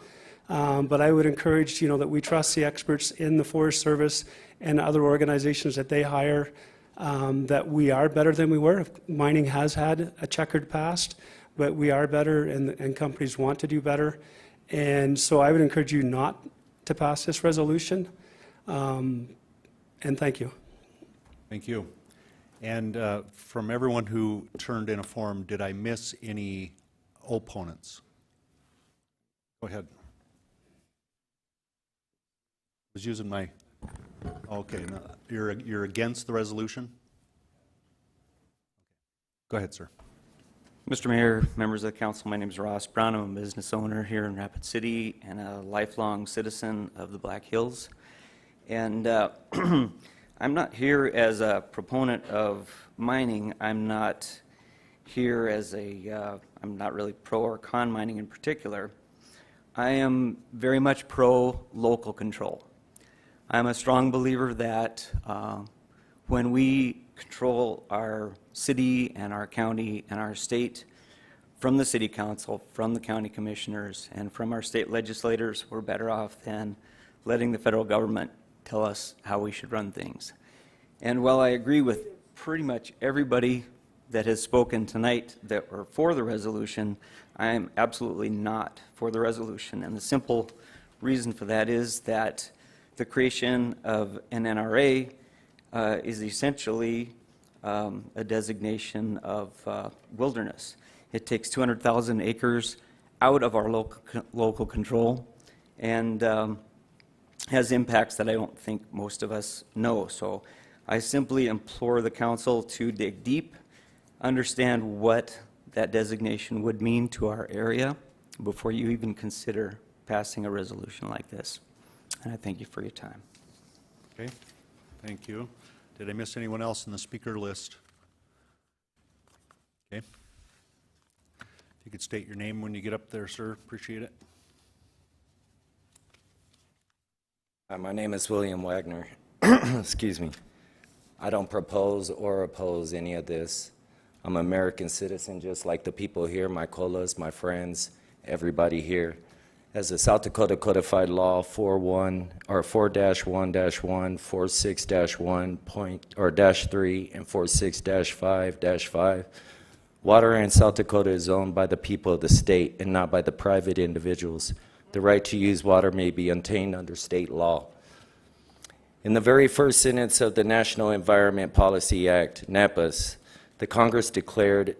But I would encourage, that we trust the experts in the Forest Service and other organizations that they hire, that we are better than we were. Mining has had a checkered past, but we are better, and companies want to do better. And so I would encourage you not to pass this resolution. And thank you. Thank you. And from everyone who turned in a form, did I miss any opponents? Go ahead. I was using my, okay, no, you're against the resolution? Go ahead, sir. Mr. Mayor, members of the council, my name is Ross Brown. I'm a business owner here in Rapid City and a lifelong citizen of the Black Hills. And I'm not here as a proponent of mining. I'm not here as I'm not really pro or con mining in particular. I am very much pro local control. I'm a strong believer that when we control our city and our county and our state from the city council, from the county commissioners, and from our state legislators, we're better off than letting the federal government tell us how we should run things. And while I agree with pretty much everybody that has spoken tonight that were for the resolution, I am absolutely not for the resolution. And the simple reason for that is that the creation of an NRA is essentially a designation of wilderness. It takes 200,000 acres out of our local control and has impacts that I don't think most of us know. So I simply implore the council to dig deep, understand what that designation would mean to our area before you even consider passing a resolution like this. And I thank you for your time. Okay, thank you. Did I miss anyone else in the speaker list? Okay. If you could state your name when you get up there, sir, appreciate it. My name is William Wagner. Excuse me. I don't propose or oppose any of this. I'm an American citizen just like the people here, my colas, my friends, everybody here. as the South Dakota Codified Law 4-1 or 4-1-1, 46-1.3, and 46-5-5. Water in South Dakota is owned by the people of the state and not by the private individuals. The right to use water may be obtained under state law. In the very first sentence of the National Environment Policy Act, NEPAS, the Congress declared,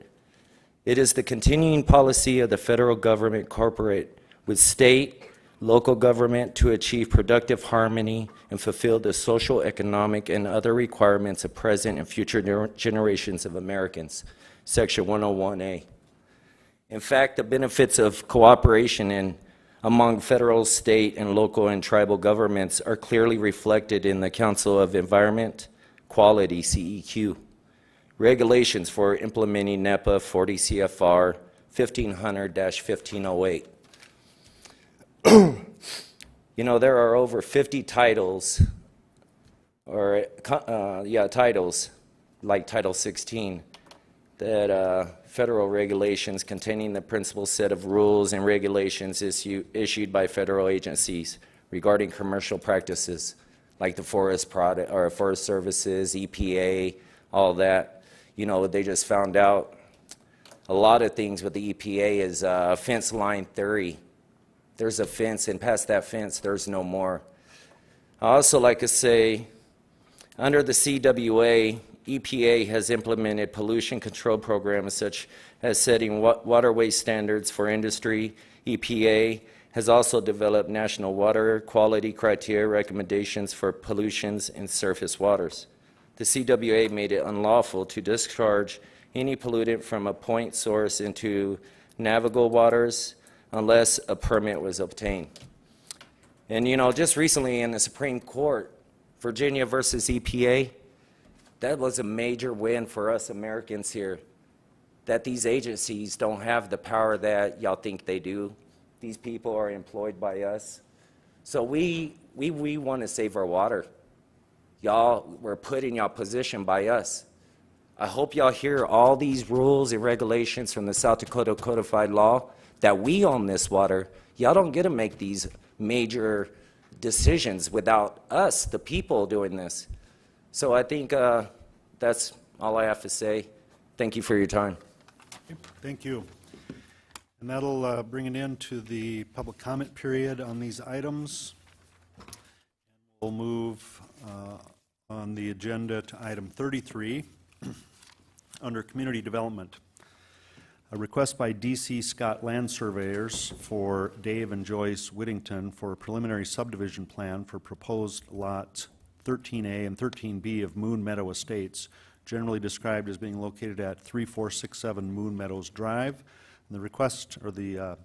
"It is the continuing policy of the federal government corporate with state, local government to achieve productive harmony and fulfill the social, economic, and other requirements of present and future generations of Americans." Section 101A. In fact, the benefits of cooperation among federal, state, and local and tribal governments are clearly reflected in the Council of Environment Quality, CEQ, regulations for implementing NEPA 40 CFR 1500-1508. You know, there are over 50 titles, titles, like Title 16, that federal regulations containing the principal set of rules and regulations issued by federal agencies regarding commercial practices, like the Forest Services, EPA, all that. You know, they just found out a lot of things with the EPA is fence line theory. There's a fence, and past that fence, there's no more. I also like to say, under the CWA, EPA has implemented pollution control programs such as setting waterway standards for industry. EPA has also developed national water quality criteria recommendations for pollutions in surface waters. The CWA made it unlawful to discharge any pollutant from a point source into navigable waters unless a permit was obtained. And you know, just recently in the Supreme Court, Virginia versus EPA, that was a major win for us Americans here, that these agencies don't have the power that y'all think they do. These people are employed by us. So we want to save our water. Y'all, we're put in y'all position by us. I hope y'all hear all these rules and regulations from the South Dakota Codified Law that we own this water. Y'all don't get to make these major decisions without us, the people, doing this. So I think that's all I have to say. Thank you for your time. Thank you. And that'll bring it into the public comment period on these items. We'll move on the agenda to item 33 under community development. A request by D.C. Scott Land Surveyors for Dave and Joyce Whittington for a preliminary subdivision plan for proposed lots 13A and 13B of Moon Meadow Estates, generally described as being located at 3467 Moon Meadows Drive. And the request, or the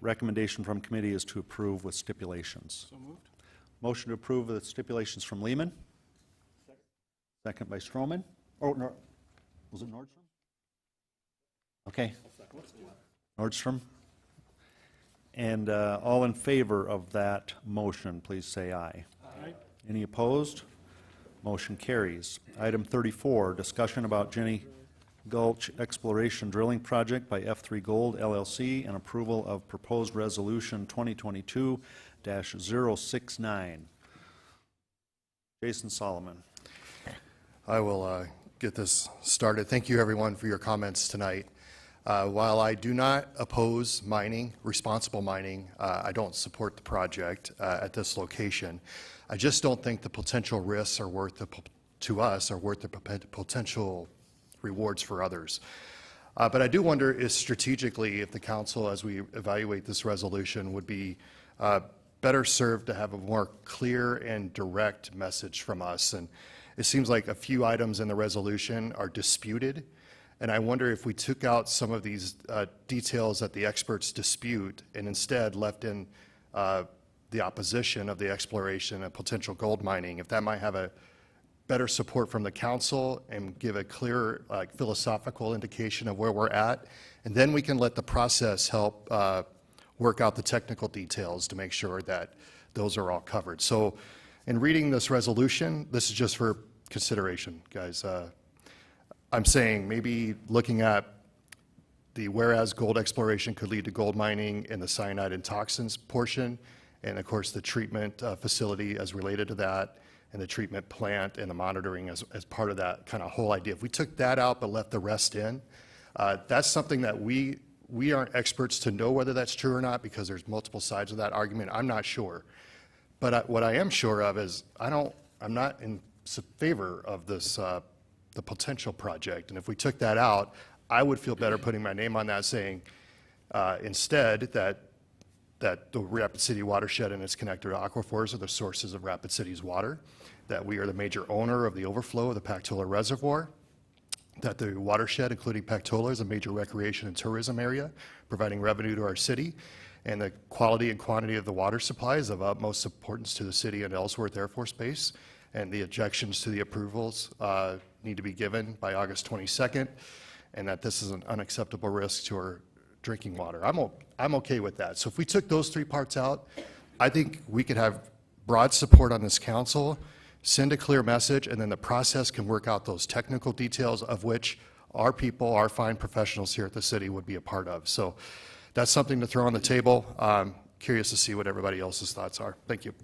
recommendation from committee, is to approve with stipulations. So moved. Motion to approve with stipulations from Lehman. Second by Stroman. Oh, no, was it Nordstrom? Okay. Nordstrom. And all in favor of that motion, please say aye. Aye. Any opposed? Motion carries. Item 34, discussion about Jenny Gulch Exploration Drilling Project by F3 Gold LLC and approval of proposed resolution 2022-069. Jason Solomon. I will get this started. Thank you, everyone, for your comments tonight. While I do not oppose mining, responsible mining, I don't support the project at this location. I just don't think the potential risks are worth to us are worth the potential rewards for others. But I do wonder if strategically, if the council, as we evaluate this resolution, would be better served to have a more clear and direct message from us. And it seems like a few items in the resolution are disputed. And I wonder if we took out some of these details that the experts dispute and instead left in the opposition of the exploration of potential gold mining, if that might have a better support from the council and give a clear philosophical indication of where we're at. And then we can let the process help work out the technical details to make sure that those are all covered. So in reading this resolution, this is just for consideration, guys. I'm saying maybe looking at the whereas gold exploration could lead to gold mining in the cyanide and toxins portion, and of course the treatment facility as related to that, and the treatment plant and the monitoring as part of that kind of whole idea. If we took that out but left the rest in, that's something that we aren't experts to know whether that's true or not, because there's multiple sides of that argument. I'm not sure. But what I am sure of is I'm not in favor of this, the potential project. And if we took that out, I would feel better putting my name on that, saying instead that the Rapid City watershed and its connected aquifers are the sources of Rapid City's water, that we are the major owner of the overflow of the Pactola Reservoir, that the watershed, including Pactola, is a major recreation and tourism area, providing revenue to our city, and the quality and quantity of the water supply is of utmost importance to the city and Ellsworth Air Force Base, and the objections to the approvals need to be given by August 22nd, and that this is an unacceptable risk to our drinking water. I'm okay with that. So if we took those three parts out, I think we could have broad support on this council, send a clear message, and then the process can work out those technical details of which our people, our fine professionals here at the city would be a part of. So that's something to throw on the table. Curious to see what everybody else's thoughts are. Thank you.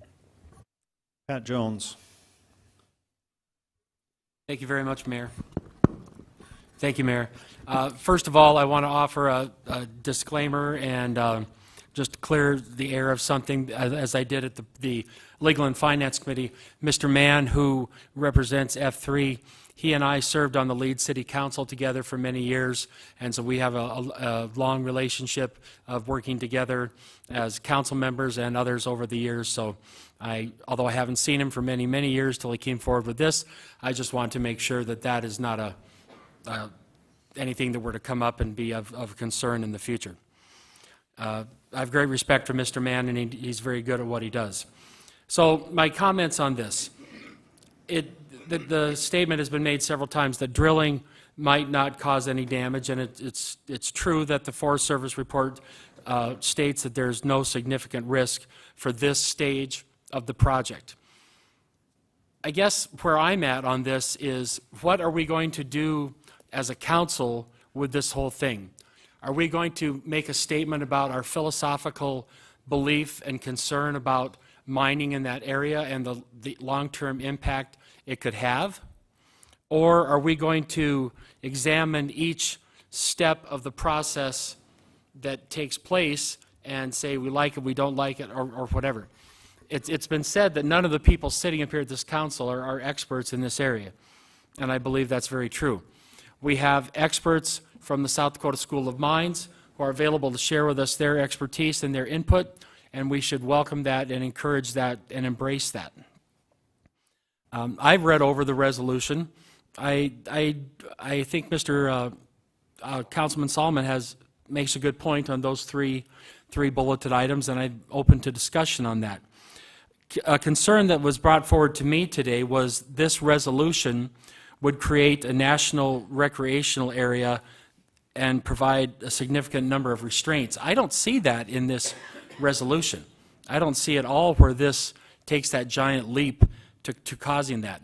Pat Jones. Thank you very much, Mayor. Thank you, Mayor. First of all, I want to offer a disclaimer and just clear the air of something, as I did at the Legal and Finance Committee. Mr. Mann, who represents F3, he and I served on the Lead City Council together for many years, and so we have a long relationship of working together as council members and others over the years. So although I haven't seen him for many, many years till he came forward with this, I just want to make sure that that is not anything that were to come up and be of concern in the future. I have great respect for Mr. Mann, and he's very good at what he does. So my comments on this. The statement has been made several times that drilling might not cause any damage, and it's true that the Forest Service report states that there's no significant risk for this stage of the project. I guess where I'm at on this is, what are we going to do as a council with this whole thing? Are we going to make a statement about our philosophical belief and concern about mining in that area and the long-term impact it could have? Or are we going to examine each step of the process that takes place and say we like it, we don't like it, or whatever? It's been said that none of the people sitting up here at this council are experts in this area, and I believe that's very true. We have experts from the South Dakota School of Mines who are available to share with us their expertise and their input, and we should welcome that and encourage that and embrace that. I've read over the resolution. I think Mr. Councilman Solomon makes a good point on those three bulleted items, and I'm open to discussion on that. A concern that was brought forward to me today was this resolution would create a national recreational area and provide a significant number of restraints. I don't see that in this resolution. I don't see at all where this takes that giant leap to causing that.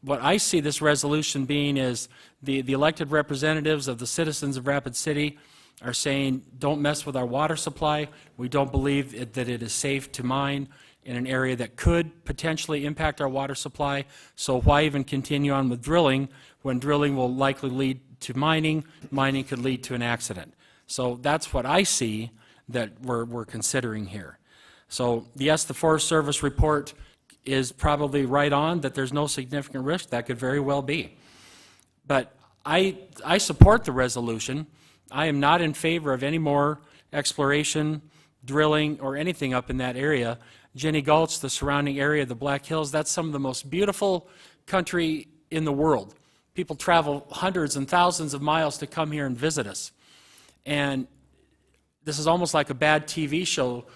What I see this resolution being is the elected representatives of the citizens of Rapid City are saying, don't mess with our water supply. We don't believe that it is safe to mine in an area that could potentially impact our water supply. So why even continue on with drilling when drilling will likely lead to mining? Mining could lead to an accident. So that's what I see that we're considering here. So yes, the Forest Service report is probably right on that there's no significant risk. That could very well be. But I support the resolution. I am not in favor of any more exploration, drilling, or anything up in that area. Jenny Gulch, the surrounding area, the Black Hills, that's some of the most beautiful country in the world. People travel hundreds and thousands of miles to come here and visit us. And this is almost like a bad TV show.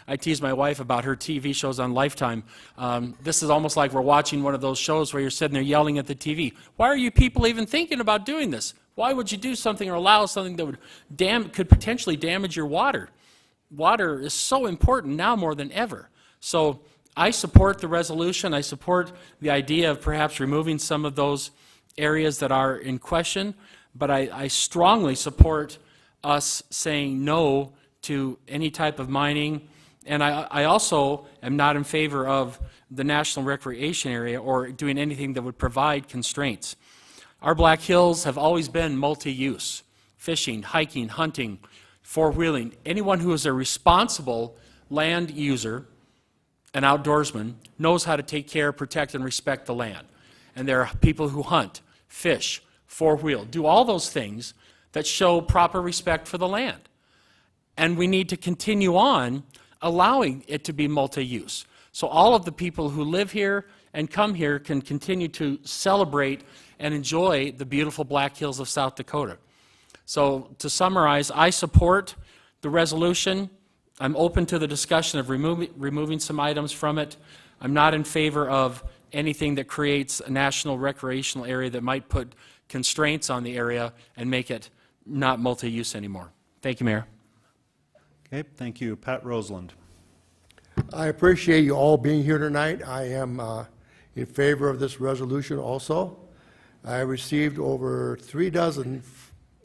I tease my wife about her TV shows on Lifetime. This is almost like we're watching one of those shows where you're sitting there yelling at the TV. Why are you people even thinking about doing this? Why would you do something or allow something that could potentially damage your water? Water is so important now more than ever. So I support the resolution. I support the idea of perhaps removing some of those areas that are in question. but I strongly support us saying no to any type of mining. And I also am not in favor of the National Recreation Area or doing anything that would provide constraints. Our Black Hills have always been multi-use: fishing, hiking, hunting, four-wheeling. Anyone who is a responsible land user, an outdoorsman, knows how to take care, protect, and respect the land. And there are people who hunt, fish, four-wheel, do all those things that show proper respect for the land. And we need to continue on allowing it to be multi-use. So all of the people who live here and come here can continue to celebrate and enjoy the beautiful Black Hills of South Dakota. So to summarize, I support the resolution. I'm open to the discussion of removing some items from it. I'm not in favor of anything that creates a national recreational area that might put constraints on the area and make it not multi-use anymore. Thank you, Mayor. Okay, thank you. Pat Roseland. I appreciate you all being here tonight. I am in favor of this resolution also. I received over 36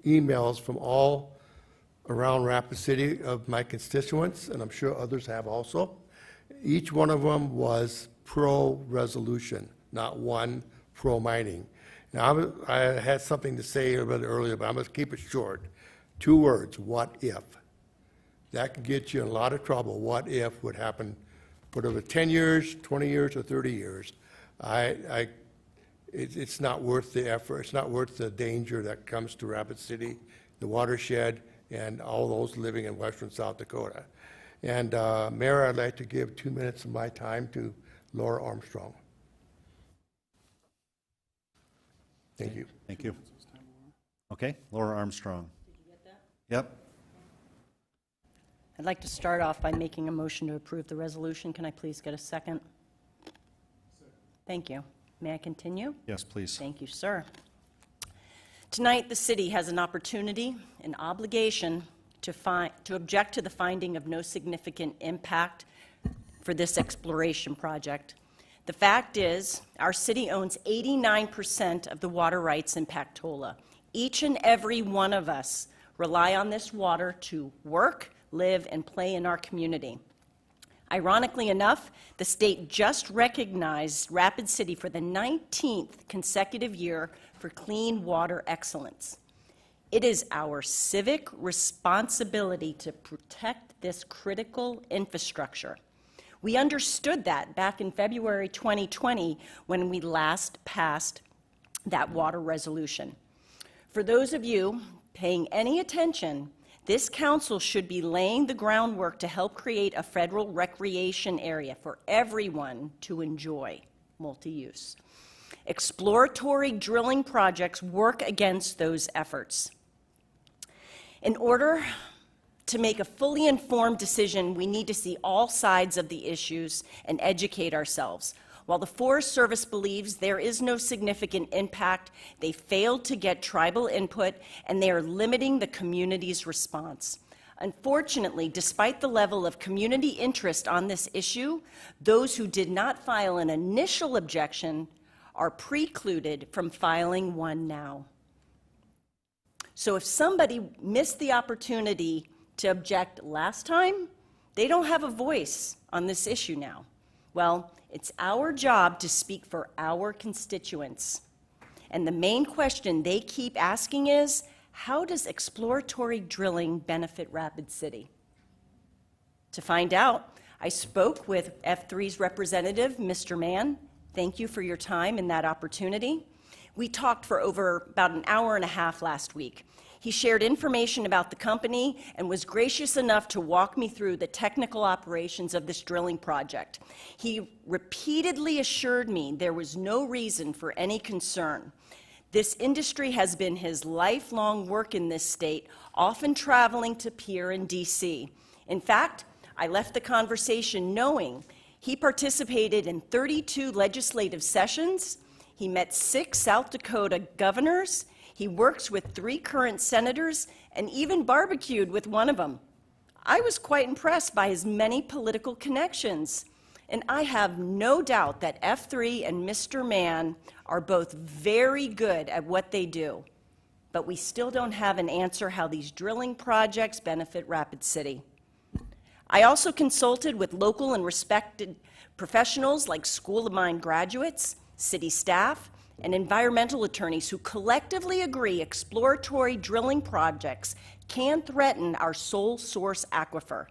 emails from all around Rapid City of my constituents, and I'm sure others have also. Each one of them was pro-resolution, not one pro-mining. Now, I had something to say a little earlier, but I'm going to keep it short. 2 words: what if? That can get you in a lot of trouble. What if would happen, whatever, 10 years, 20 years, or 30 years. It's not worth the effort. It's not worth the danger that comes to Rapid City, the Watershed, and all those living in western South Dakota. And Mayor, I'd like to give 2 minutes of my time to Laura Armstrong. Thank you. Thank you. Okay, Laura Armstrong. Did you get that? Yep. I'd like to start off by making a motion to approve the resolution. Can I please get a second? Thank you. May I continue? Yes, please. Thank you, sir. Tonight, the city has an opportunity, an obligation to object to the finding of no significant impact for this exploration project. The fact is, our city owns 89% of the water rights in Pactola. Each and every one of us rely on this water to work, live, and play in our community. Ironically enough, the state just recognized Rapid City for the 19th consecutive year for clean water excellence. It is our civic responsibility to protect this critical infrastructure. We understood that back in February 2020 when we last passed that water resolution. For those of you paying any attention, this council should be laying the groundwork to help create a federal recreation area for everyone to enjoy multi-use. Exploratory drilling projects work against those efforts. In order to make a fully informed decision, we need to see all sides of the issues and educate ourselves. While the Forest Service believes there is no significant impact, they failed to get tribal input, and they are limiting the community's response. Unfortunately, despite the level of community interest on this issue, those who did not file an initial objection are precluded from filing one now. So if somebody missed the opportunity to object last time, they don't have a voice on this issue now. Well, it's our job to speak for our constituents. And the main question they keep asking is, how does exploratory drilling benefit Rapid City? To find out, I spoke with F3's representative, Mr. Mann. Thank you for your time and that opportunity. We talked for over about an hour and a half last week. He shared information about the company and was gracious enough to walk me through the technical operations of this drilling project. He repeatedly assured me there was no reason for any concern. This industry has been his lifelong work in this state, often traveling to Pierre in D.C. In fact, I left the conversation knowing he participated in 32 legislative sessions. He met 6 South Dakota governors. He works with 3 current senators and even barbecued with one of them. I was quite impressed by his many political connections, and I have no doubt that F3 and Mr. Mann are both very good at what they do. but we still don't have an answer how these drilling projects benefit Rapid City. I also consulted with local and respected professionals like School of Mine graduates, city staff, and environmental attorneys who collectively agree exploratory drilling projects can threaten our sole source aquifer.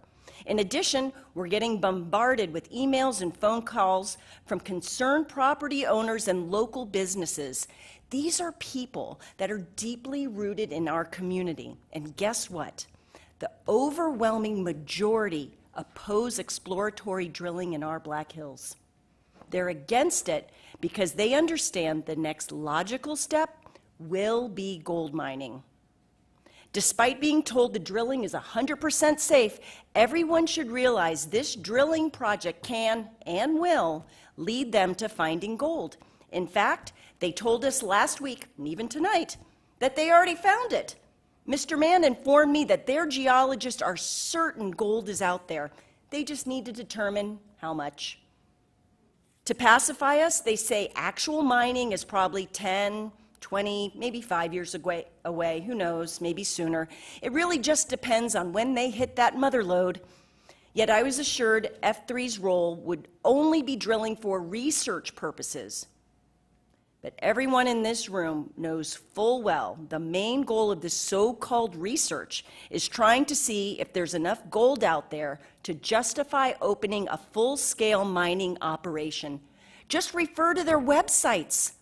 In addition, we're getting bombarded with emails and phone calls from concerned property owners and local businesses. These are people that are deeply rooted in our community. And guess what? The overwhelming majority oppose exploratory drilling in our Black Hills. They're against it because they understand the next logical step will be gold mining. Despite being told the drilling is 100% safe, everyone should realize this drilling project can and will lead them to finding gold. In fact, they told us last week, and even tonight, that they already found it. Mr. Mann informed me that their geologists are certain gold is out there. They just need to determine how much. To pacify us, they say actual mining is probably 10, 20, maybe 5 years away, who knows, maybe sooner. It really just depends on when they hit that mother lode. Yet I was assured F3's role would only be drilling for research purposes. But everyone in this room knows full well the main goal of this so-called research is trying to see if there's enough gold out there to justify opening a full-scale mining operation. Just refer to their websites.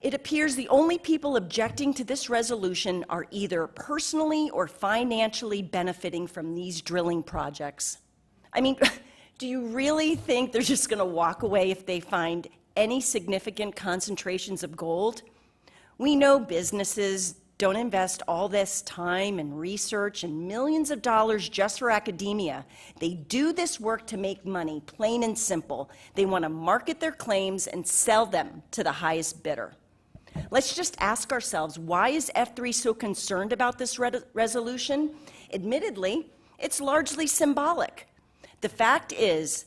It appears the only people objecting to this resolution are either personally or financially benefiting from these drilling projects. I mean, do you really think they're just going to walk away if they find any significant concentrations of gold? We know businesses don't invest all this time and research and millions of dollars just for academia. They do this work to make money, plain and simple. They want to market their claims and sell them to the highest bidder. Let's just ask ourselves, why is F3 so concerned about this resolution? Admittedly, it's largely symbolic. The fact is,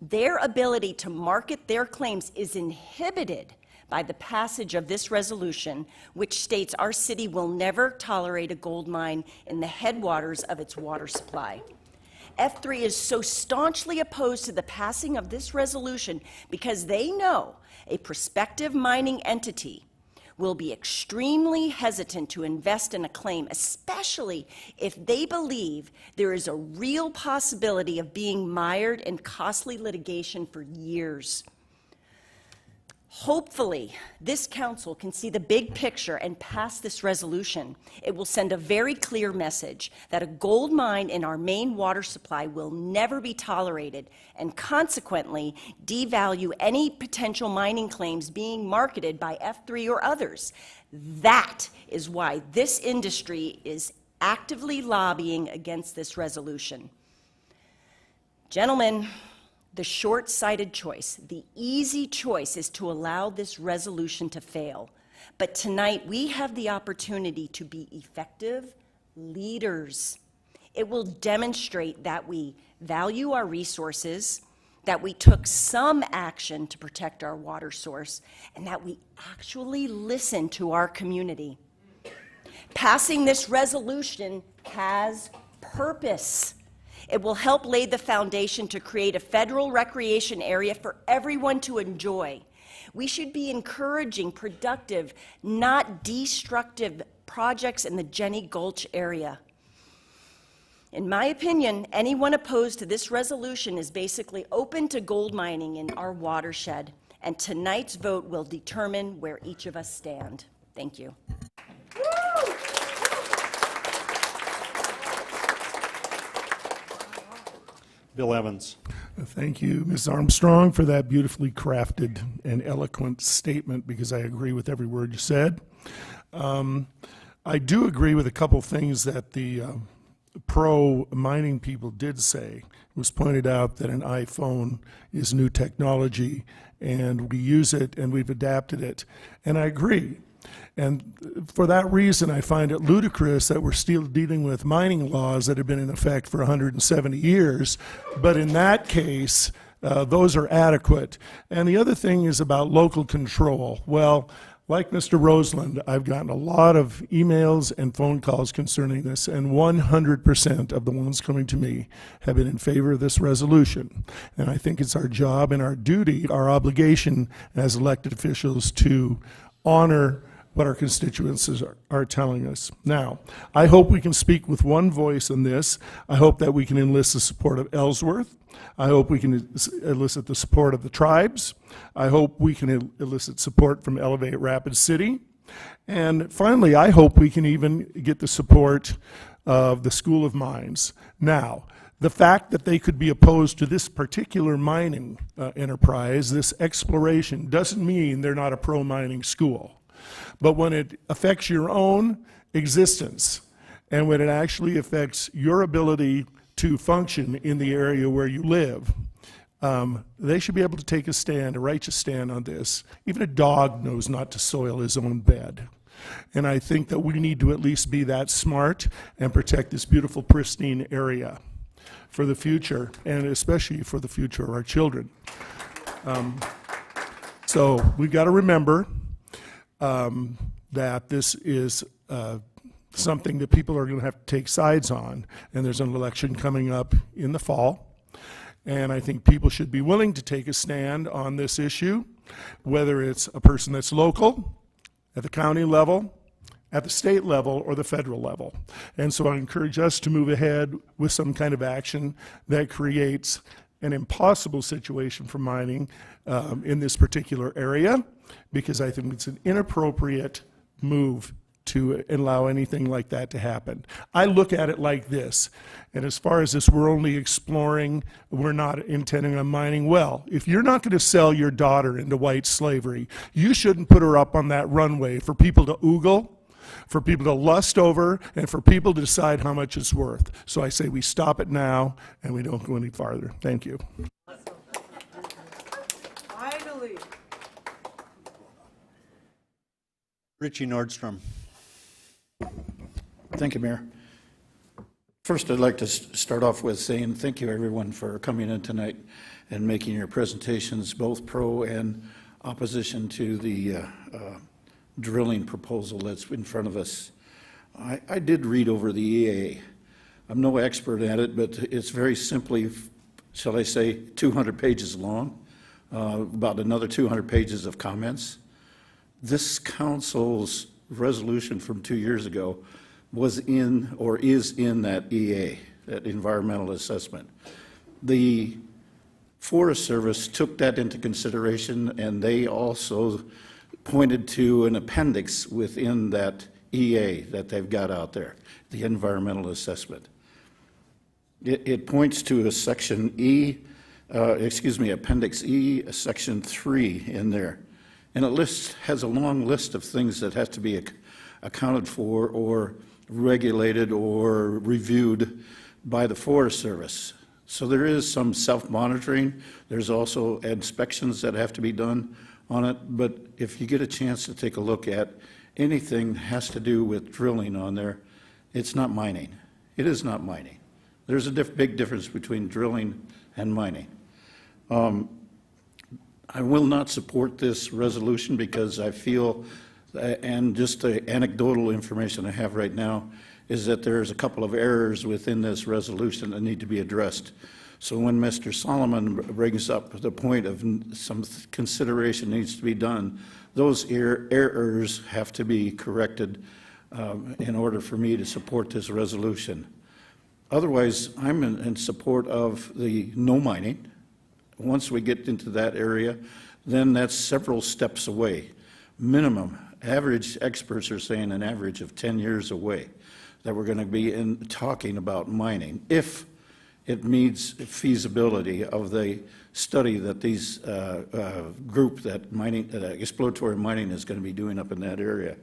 their ability to market their claims is inhibited by the passage of this resolution, which states our city will never tolerate a gold mine in the headwaters of its water supply. F3 is so staunchly opposed to the passing of this resolution because they know a prospective mining entity will be extremely hesitant to invest in a claim, especially if they believe there is a real possibility of being mired in costly litigation for years. Hopefully, this council can see the big picture and pass this resolution. It will send a very clear message that a gold mine in our main water supply will never be tolerated and consequently devalue any potential mining claims being marketed by F3 or others. That is why this industry is actively lobbying against this resolution. Gentlemen, the short-sighted choice, the easy choice, is to allow this resolution to fail. But tonight, we have the opportunity to be effective leaders. It will demonstrate that we value our resources, that we took some action to protect our water source, and that we actually listen to our community. Passing this resolution has purpose. It will help lay the foundation to create a federal recreation area for everyone to enjoy. We should be encouraging productive, not destructive projects in the Jenny Gulch area. In my opinion, anyone opposed to this resolution is basically open to gold mining in our watershed, and tonight's vote will determine where each of us stand. Thank you. Bill Evans. Thank you, Ms. Armstrong, for that beautifully crafted and eloquent statement, because I agree with every word you said. I do agree with a couple things that the pro-mining people did say. It was pointed out that an iPhone is new technology, and we use it, and we've adapted it. And I agree. And for that reason, I find it ludicrous that we're still dealing with mining laws that have been in effect for 170 years. But in that case, those are adequate. And the other thing is about local control. Well, Like Mr. Roseland, I've gotten a lot of emails and phone calls concerning this, and 100% of the ones coming to me have been in favor of this resolution. And I think it's our job and our duty, our obligation as elected officials to honor what our constituents are telling us. Now, I hope we can speak with one voice in this. I hope that we can enlist the support of Ellsworth. I hope we can elicit the support of the tribes. I hope we can elicit support from Elevate Rapid City. And finally, I hope we can even get the support of the School of Mines. Now, the fact that they could be opposed to this particular mining enterprise, this exploration, doesn't mean they're not a pro-mining school. But when it affects your own existence, and when it actually affects your ability to function in the area where you live, they should be able to take a stand, a righteous stand on this. Even a dog knows not to soil his own bed. And I think that we need to at least be that smart and protect this beautiful, pristine area for the future, and especially for the future of our children. So we've got to remember that this is something that people are going to have to take sides on, and there's an election coming up in the fall, and I think people should be willing to take a stand on this issue, whether it's a person that's local, at the county level, at the state level, or the federal level. And so I encourage us to move ahead with some kind of action that creates an impossible situation for mining in this particular area, because I think it's an inappropriate move to allow anything like that to happen. I look at it like this, and as far as this, we're only exploring, we're not intending on mining. Well, if you're not going to sell your daughter into white slavery, you shouldn't put her up on that runway for people to oogle, for people to lust over, and for people to decide how much it's worth. So I say we stop it now, and we don't go any farther. Thank you. Finally. Richie Nordstrom. Thank you, Mayor. First, I'd like to start off with saying thank you, everyone, for coming in tonight and making your presentations, both pro and opposition to the drilling proposal that's in front of us. I did read over the EA. I'm no expert at it, but it's very simply, shall I say, 200 pages long, about another 200 pages of comments. This council's resolution from 2 years ago was in, or is in, that EA, that environmental assessment. The Forest Service took that into consideration, and they also pointed to an appendix within that EA that they've got out there, the environmental assessment. It points to a section E, appendix E, a section 3 in there. And it has a long list of things that have to be accounted for or regulated or reviewed by the Forest Service. So there is some self-monitoring. There's also inspections that have to be done on it. But if you get a chance to take a look at anything that has to do with drilling on there, it's not mining. It is not mining. There's a big difference between drilling and mining. I will not support this resolution because I feel, and just the anecdotal information I have right now, is that there's a couple of errors within this resolution that need to be addressed. So when Mr. Solomon brings up the point of some consideration needs to be done, those errors have to be corrected in order for me to support this resolution. Otherwise, I'm in support of the no mining. Once we get into that area, then that's several steps away. Minimum, average experts are saying an average of 10 years away that we're going to be talking about mining, if it meets feasibility of the study that these group that mining, exploratory mining is going to be doing up in that area.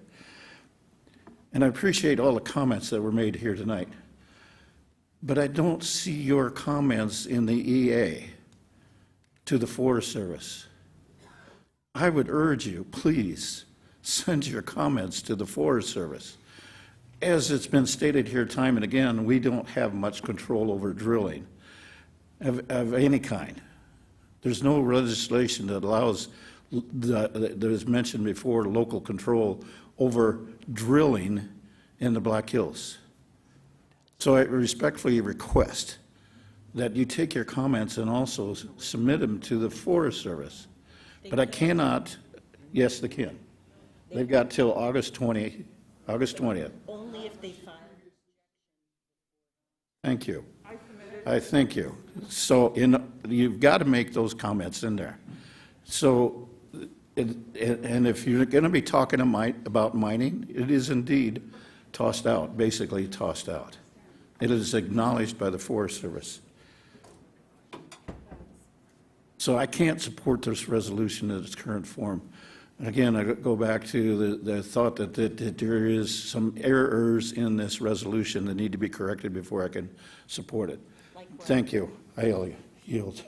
And I appreciate all the comments that were made here tonight, but I don't see your comments in the EA to the Forest Service. I would urge you, please, send your comments to the Forest Service. As it's been stated here time and again, we don't have much control over drilling of any kind. There's no legislation that allows that was mentioned before, local control over drilling in the Black Hills. So I respectfully request that you take your comments and also submit them to the Forest Service. But I cannot, yes, they can. They've got till August 20th. Only if they find. Thank you. I thank you. So you've got to make those comments in there. So, and if you're going to be talking about mining, it is indeed tossed out, basically tossed out. It is acknowledged by the Forest Service. So I can't support this resolution in its current form. And again, I go back to the thought that there is some errors in this resolution that need to be corrected before I can support it. Thank you. I yield.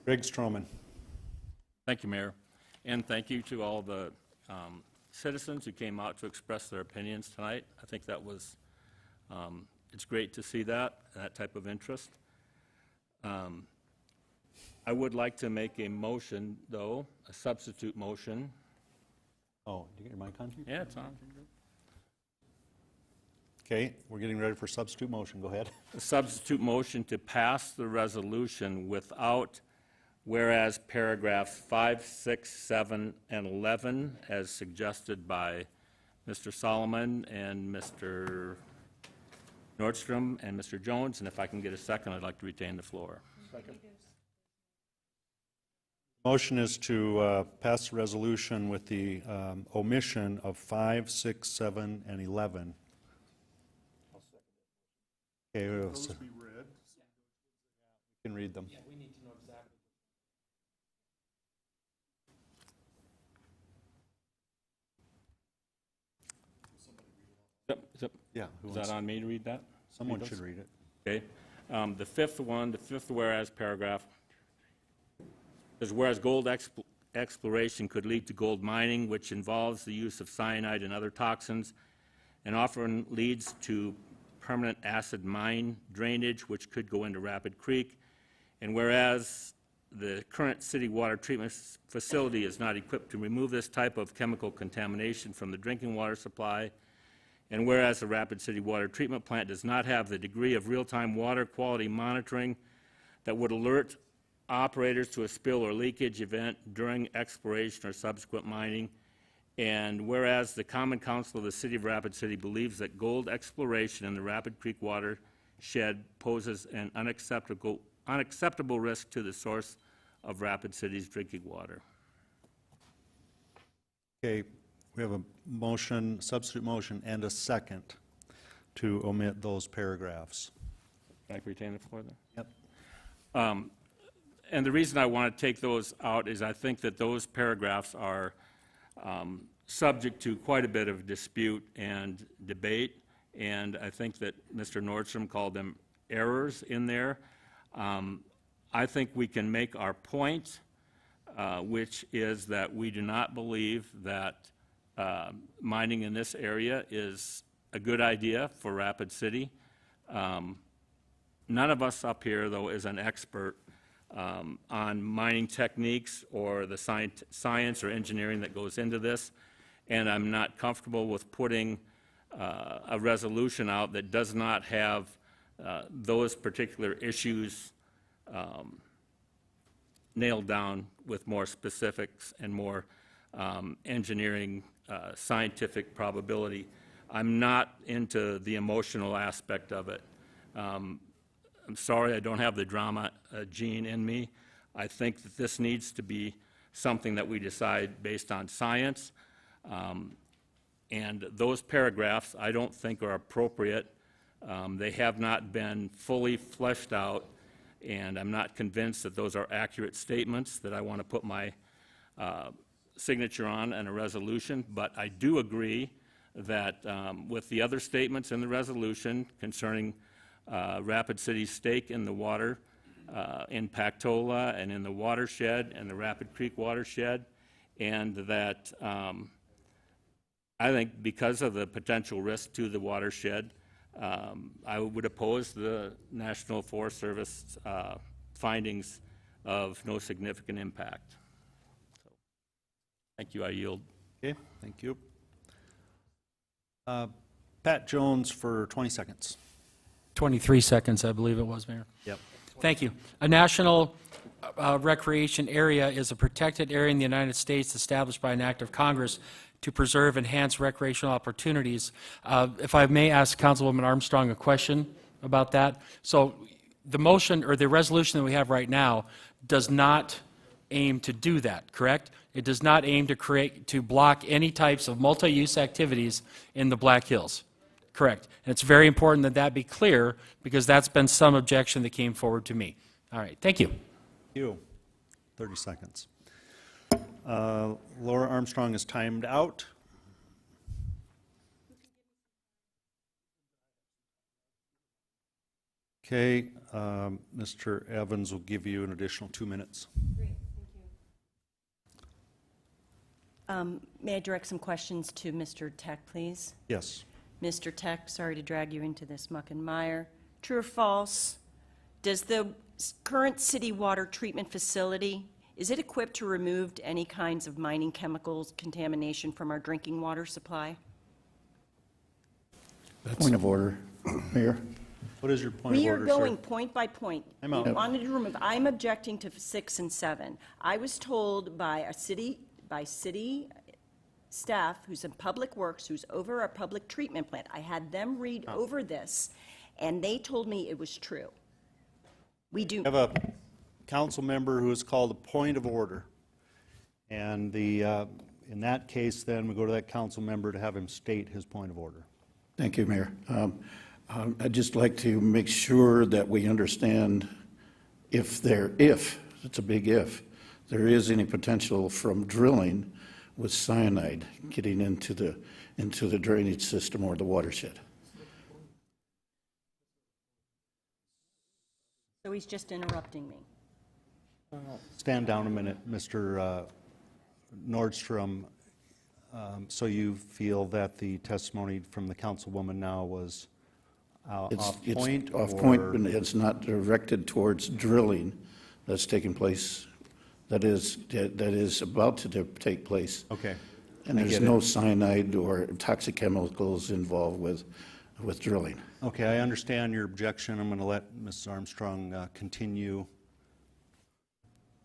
Greg Stroman. Thank you, Mayor. And thank you to all the citizens who came out to express their opinions tonight. I think that was, it's great to see that type of interest. I would like to make a motion, though, a substitute motion. Oh, did you get your mic on? Yeah, it's on. Okay, we're getting ready for substitute motion. Go ahead. A substitute motion to pass the resolution without whereas paragraphs 5, 6, 7, and 11, as suggested by Mr. Solomon and Mr. Nordstrom and Mr. Jones. And if I can get a second, I'd like to retain the floor. Second. Motion is to pass the resolution with the omission of 5, 6, 7, and 11. Okay, Those be read. We can read them. Yeah, we need to know exactly. Yep. Yeah. Is that on me to read that? Someone should read it. Okay. The fifth whereas paragraph is whereas gold exploration could lead to gold mining, which involves the use of cyanide and other toxins, and often leads to permanent acid mine drainage, which could go into Rapid Creek. And whereas the current city water treatment facility is not equipped to remove this type of chemical contamination from the drinking water supply, and whereas the Rapid City Water Treatment Plant does not have the degree of real-time water quality monitoring that would alert operators to a spill or leakage event during exploration or subsequent mining, and whereas the Common Council of the City of Rapid City believes that gold exploration in the Rapid Creek watershed poses an unacceptable risk to the source of Rapid City's drinking water. Okay, we have a motion, substitute motion, and a second to omit those paragraphs. Can I retain the floor then? Yep. And the reason I want to take those out is I think that those paragraphs are subject to quite a bit of dispute and debate, and I think that Mr. Nordstrom called them errors in there. I think we can make our point, which is that we do not believe that mining in this area is a good idea for Rapid City. None of us up here, though, is an expert on mining techniques or the science or engineering that goes into this, and I'm not comfortable with putting a resolution out that does not have those particular issues nailed down with more specifics and more engineering, scientific probability. I'm not into the emotional aspect of it. I'm sorry I don't have the drama gene in me. I think that this needs to be something that we decide based on science. And those paragraphs I don't think are appropriate. They have not been fully fleshed out, and I'm not convinced that those are accurate statements that I want to put my signature on in a resolution. But I do agree that with the other statements in the resolution concerning Rapid City's stake in the water in Pactola and in the watershed and the Rapid Creek watershed, and that I think because of the potential risk to the watershed, I would oppose the National Forest Service findings of no significant impact. So, thank you. I yield. Okay, thank you. Pat Jones for 20 seconds. 23 seconds, I believe it was, Mayor. Yep. Thank you. A national recreation area is a protected area in the United States established by an act of Congress to preserve enhanced recreational opportunities. If I may ask Councilwoman Armstrong a question about that. So the motion or the resolution that we have right now does not aim to do that, correct? It does not aim to block any types of multi-use activities in the Black Hills. Correct. And it's very important that that be clear because that's been some objection that came forward to me. All right. Thank you. Thank you. 30 seconds. Laura Armstrong is timed out. Okay. Mr. Evans will give you an additional 2 minutes. Great. Thank you. May I direct some questions to Mr. Tech, please? Yes. Mr. Tech, sorry to drag you into this muck and mire. True or false? Does the current city water treatment facility, is it equipped to remove any kinds of mining chemicals contamination from our drinking water supply? Point of order, Mayor. What is your point of We are order, going sir? point by point. I'm out. We wanted to remove, I'm objecting to 6 and 7. I was told by city staff who's in Public Works, who's over our public treatment plant, I had them read over this, and they told me it was true. We do. I have a council member who has called a point of order. And in that case, then, we go to that council member to have him state his point of order. Thank you, Mayor. I'd just like to make sure that we understand if it's a big if, there is any potential from drilling with cyanide getting into the drainage system or the watershed. So he's just interrupting me. Stand down a minute, Mr. Nordstrom. So you feel that the testimony from the councilwoman now was off point? It's off point, and it's not directed towards drilling that's taking place, that is about to take place. Okay. And there's no cyanide or toxic chemicals involved with drilling. Okay, I understand your objection. I'm going to let Mrs. Armstrong continue.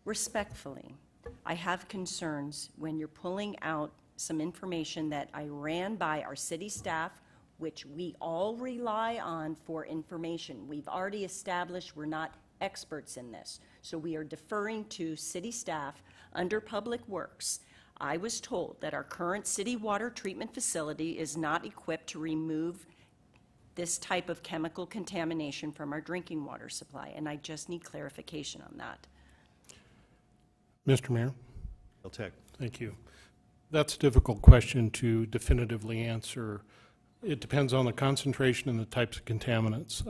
Respectfully, I have concerns when you're pulling out some information that I ran by our city staff, which we all rely on for information. We've already established we're not experts in this, so we are deferring to city staff under Public Works. I was told that our current city water treatment facility is not equipped to remove this type of chemical contamination from our drinking water supply, and I just need clarification on that. Mr. Mayor? Tech. Thank you. That's a difficult question to definitively answer. It depends on the concentration and the types of contaminants.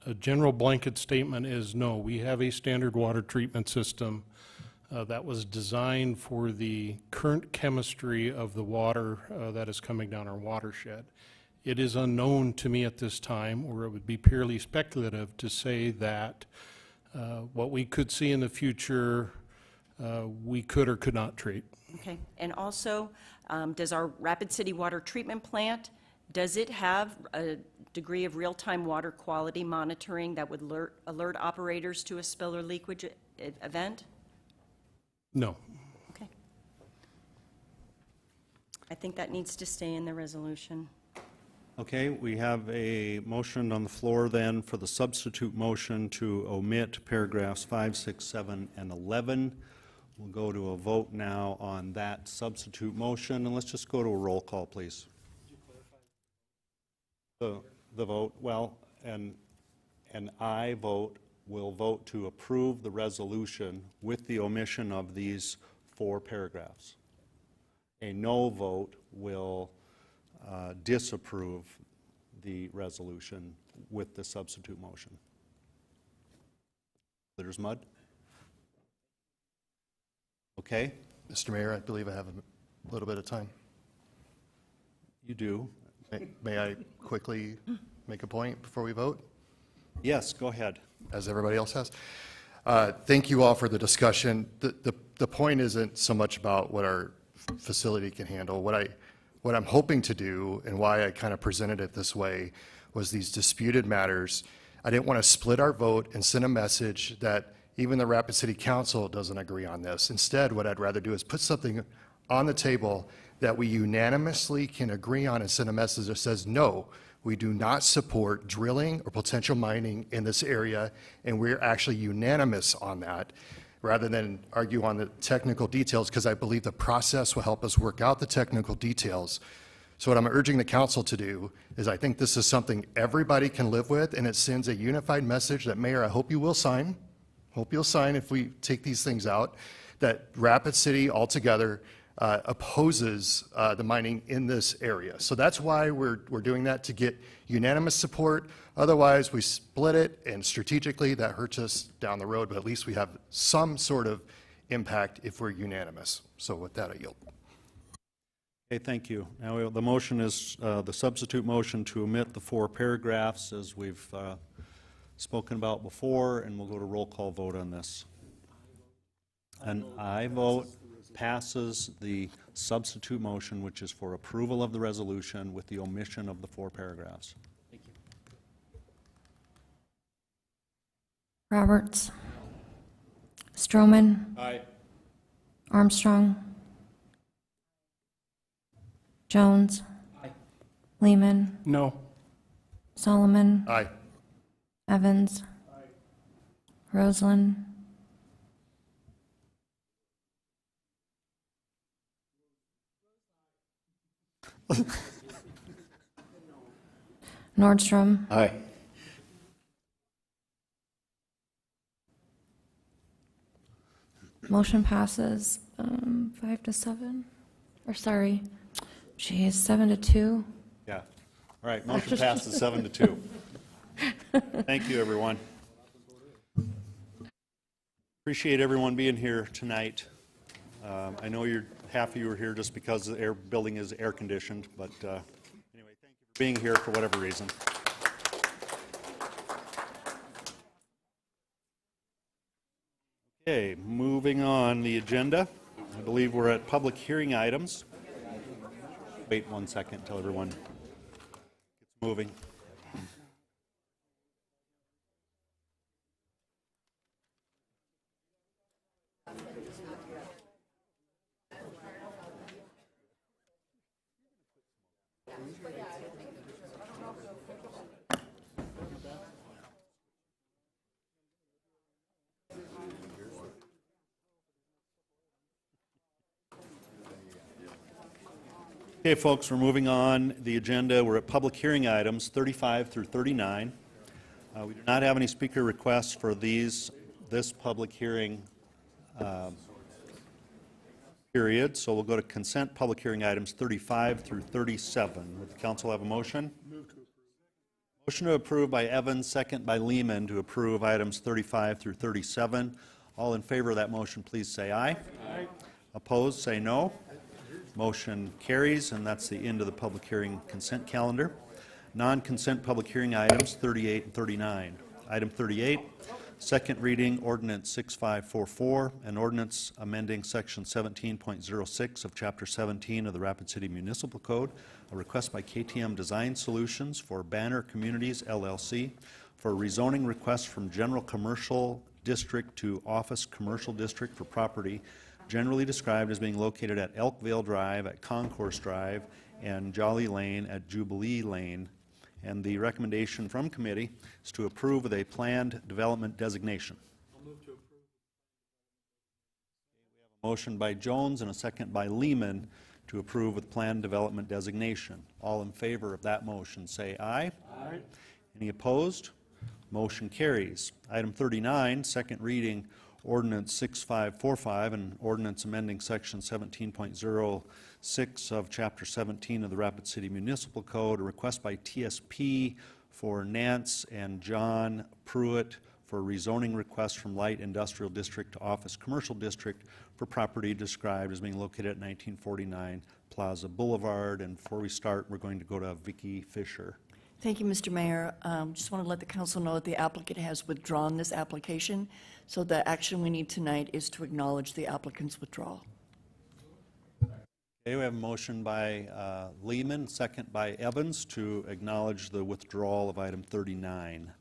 A general blanket statement is no. We have a standard water treatment system that was designed for the current chemistry of the water that is coming down our watershed. It is unknown to me at this time, or it would be purely speculative to say that what we could see in the future we could or could not treat. Okay, and also, does our Rapid City Water Treatment Plant, does it have a degree of real-time water quality monitoring that would alert operators to a spill or leakage event? No. Okay. I think that needs to stay in the resolution. Okay, we have a motion on the floor then for the substitute motion to omit paragraphs 5, 6, 7, and 11. We'll go to a vote now on that substitute motion, and let's just go to a roll call, please. The vote, well, and I will vote to approve the resolution with the omission of these 4 paragraphs. A no vote will disapprove the resolution with the substitute motion. There's mud? Okay. Mr. Mayor, I believe I have a little bit of time. You do. May I quickly make a point before we vote? Yes, go ahead. As everybody else has. Thank you all for the discussion. The point isn't so much about what our facility can handle. What I'm hoping to do, and why I kind of presented it this way, was these disputed matters. I didn't want to split our vote and send a message that even the Rapid City Council doesn't agree on this. Instead, what I'd rather do is put something on the table that we unanimously can agree on and send a message that says, no, we do not support drilling or potential mining in this area, and we're actually unanimous on that, rather than argue on the technical details, because I believe the process will help us work out the technical details. So what I'm urging the council to do is, I think this is something everybody can live with, and it sends a unified message that, Mayor, I hope you will sign. Hope you'll sign if we take these things out, that Rapid City altogether opposes the mining in this area. So that's why we're doing that, to get unanimous support. Otherwise, we split it, and strategically that hurts us down the road, but at least we have some sort of impact if we're unanimous. So with that, I yield. Okay, thank you. Now the motion is the substitute motion to omit the 4 paragraphs, as we've spoken about before, and we'll go to roll call vote on this. An aye vote passes the substitute motion, which is for approval of the resolution with the omission of the 4 paragraphs. Thank you. Roberts. Stroman. Aye. Armstrong. Jones. Aye. Lehman. No. Solomon. Aye. Evans. Roseland. Nordstrom. Aye. Motion passes 5-7. Or sorry, geez, 7-2. Yeah. All right, motion passes 7-2. Thank you, everyone. Appreciate everyone being here tonight. I know half of you are here just because the building is air conditioned, but anyway, thank you for being here for whatever reason. Okay, moving on the agenda. I believe we're at public hearing items. Wait 1 second until everyone gets moving. Okay, folks, we're moving on the agenda. We're at public hearing items 35 through 39. We do not have any speaker requests for this public hearing period, so we'll go to consent public hearing items 35 through 37. Would the council have a motion? Motion to approve by Evans, second by Lehman, to approve items 35 through 37. All in favor of that motion, please say aye. Aye. Opposed, say no. Motion carries, and that's the end of the public hearing consent calendar. Non-consent public hearing items 38 and 39. Item 38, second reading ordinance 6544, an ordinance amending section 17.06 of chapter 17 of the Rapid City Municipal Code, a request by KTM Design Solutions for Banner Communities LLC for a rezoning request from general commercial district to office commercial district for property generally described as being located at Elkvale Drive, at Concourse Drive, and Jolly Lane at Jubilee Lane. And the recommendation from committee is to approve with a planned development designation. I'll move to approve. We have a motion by Jones and a second by Lehman to approve with planned development designation. All in favor of that motion say aye. Aye. Any opposed? Motion carries. Item 39, second reading ordinance 6545, an ordinance amending section 17.06 of chapter 17 of the Rapid City Municipal Code, a request by TSP for Nance and John Pruitt for a rezoning request from light industrial district to office commercial district for property described as being located at 1949 Plaza Boulevard. And before we start, we're going to go to Vicki Fisher. Thank you, Mr. Mayor. Just want to let the council know that the applicant has withdrawn this application, so the action we need tonight is to acknowledge the applicant's withdrawal. Okay, we have a motion by Lehman, second by Evans, to acknowledge the withdrawal of item 39.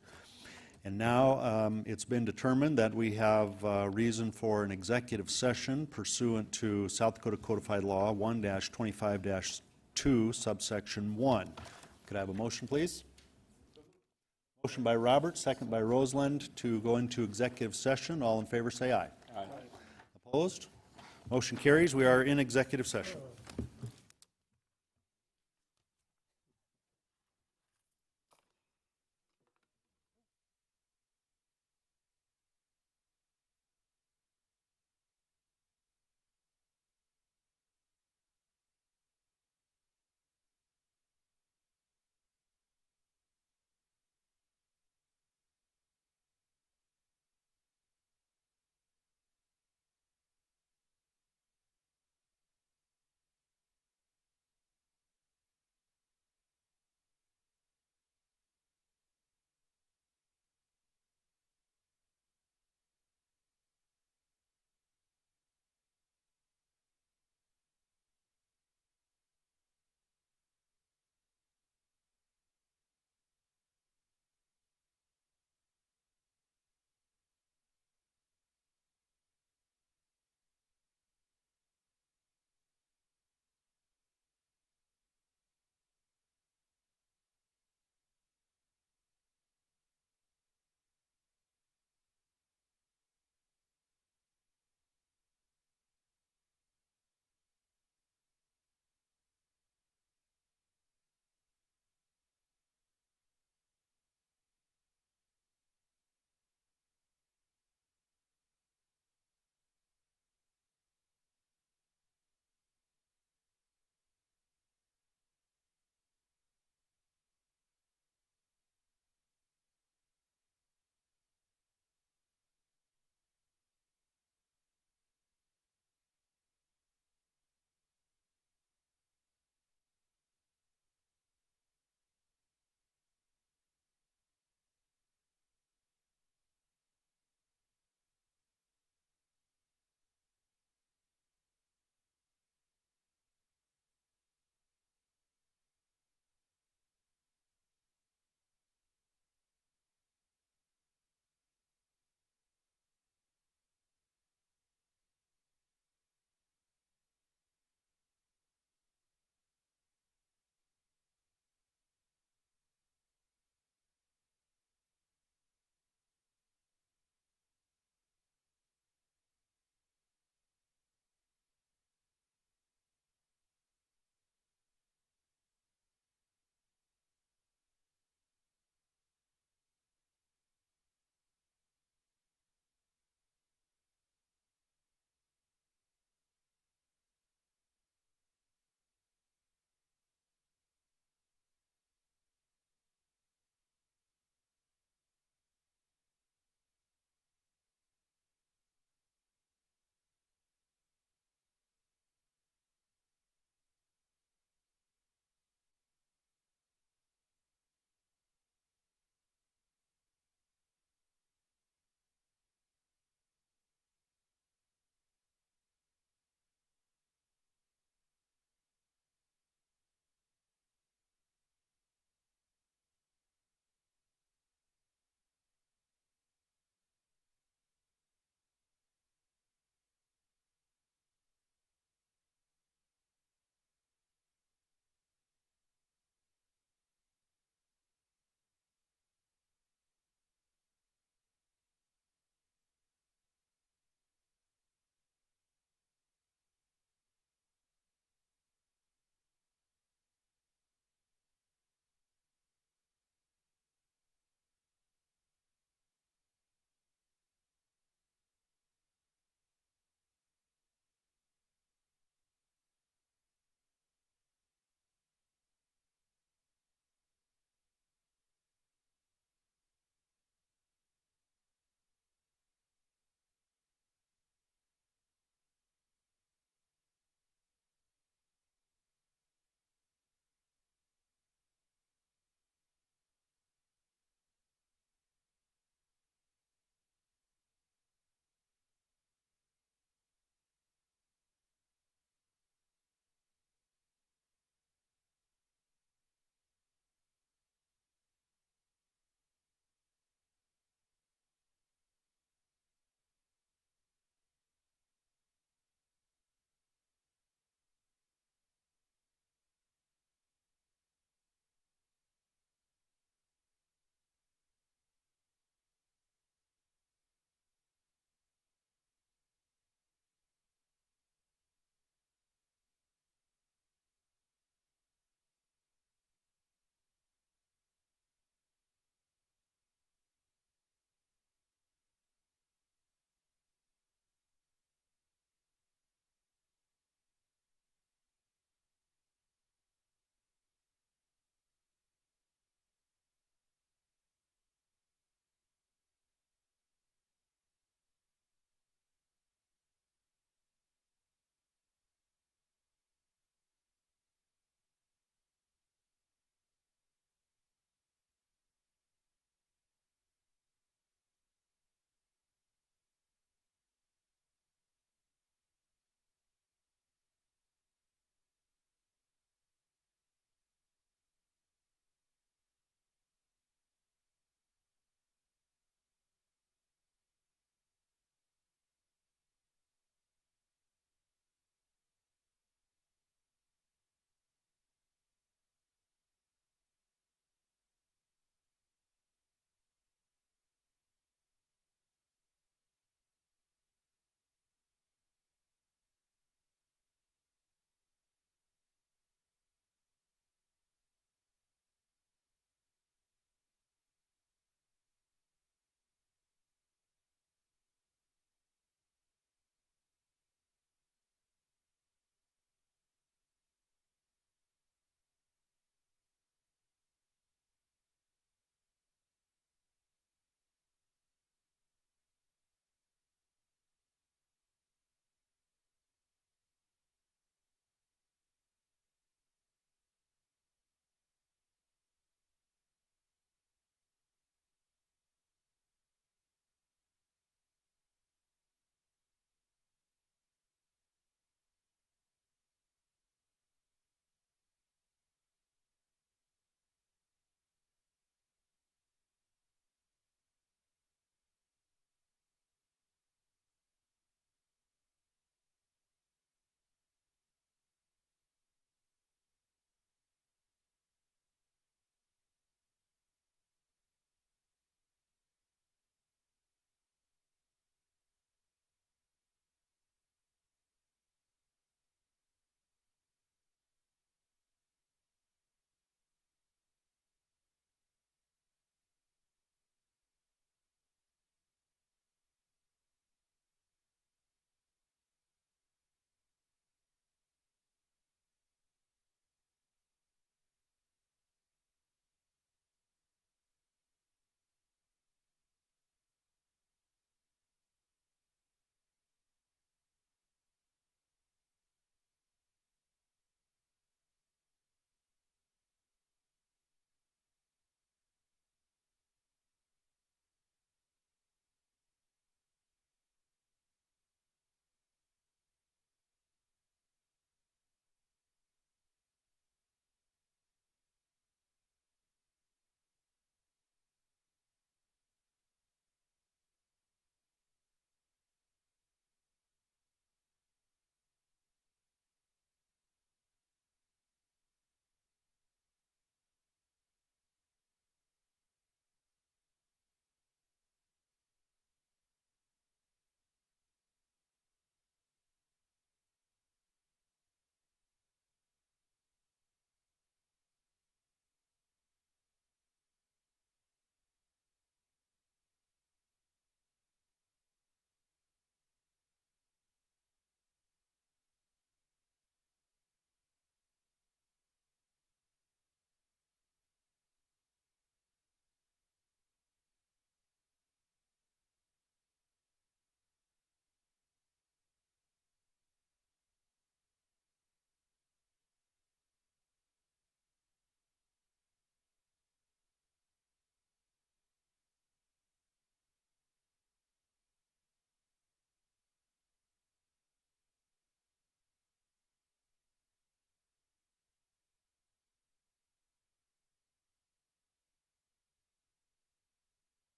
And now it's been determined that we have reason for an executive session pursuant to South Dakota Codified Law 1-25-2, subsection 1. Could I have a motion, please? Motion by Robert, second by Roseland, to go into executive session. All in favor say aye. Aye. Opposed? Motion carries. We are in executive session.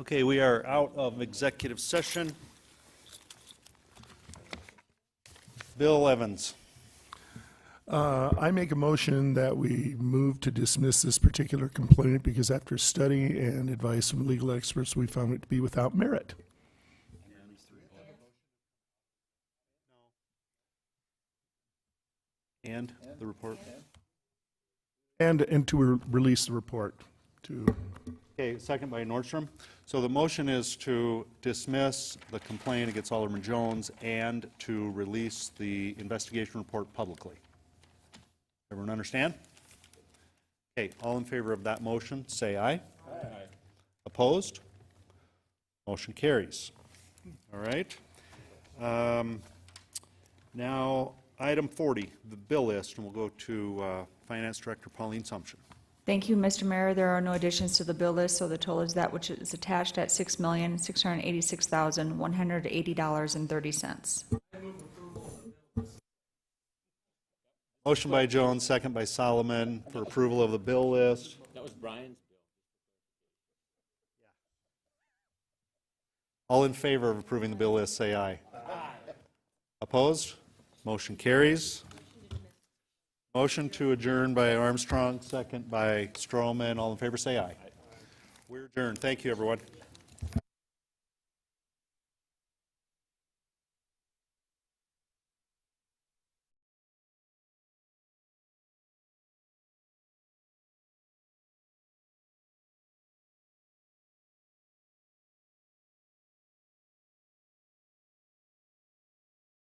Okay, we are out of executive session. Bill Evans. I make a motion that we move to dismiss this particular complaint because after study and advice from legal experts, we found it to be without merit. And the report. And to release the report to. Okay, second by Nordstrom. So the motion is to dismiss the complaint against Alderman Jones and to release the investigation report publicly. Everyone understand? Okay, all in favor of that motion, say aye. Aye. Opposed? Motion carries. All right. Now, item 40, the bill list, and we'll go to Finance Director Pauline Sumption. Thank you, Mr. Mayor. There are no additions to the bill list, so the total is that which is attached at $6,686,180.30. Motion by Jones, second by Solomon for approval of the bill list. That was Brian's bill. All in favor of approving the bill list, say aye. Aye. Opposed? Motion carries. Motion to adjourn by Armstrong, second by Stroman. All in favor, say aye. We're adjourned. Thank you, everyone.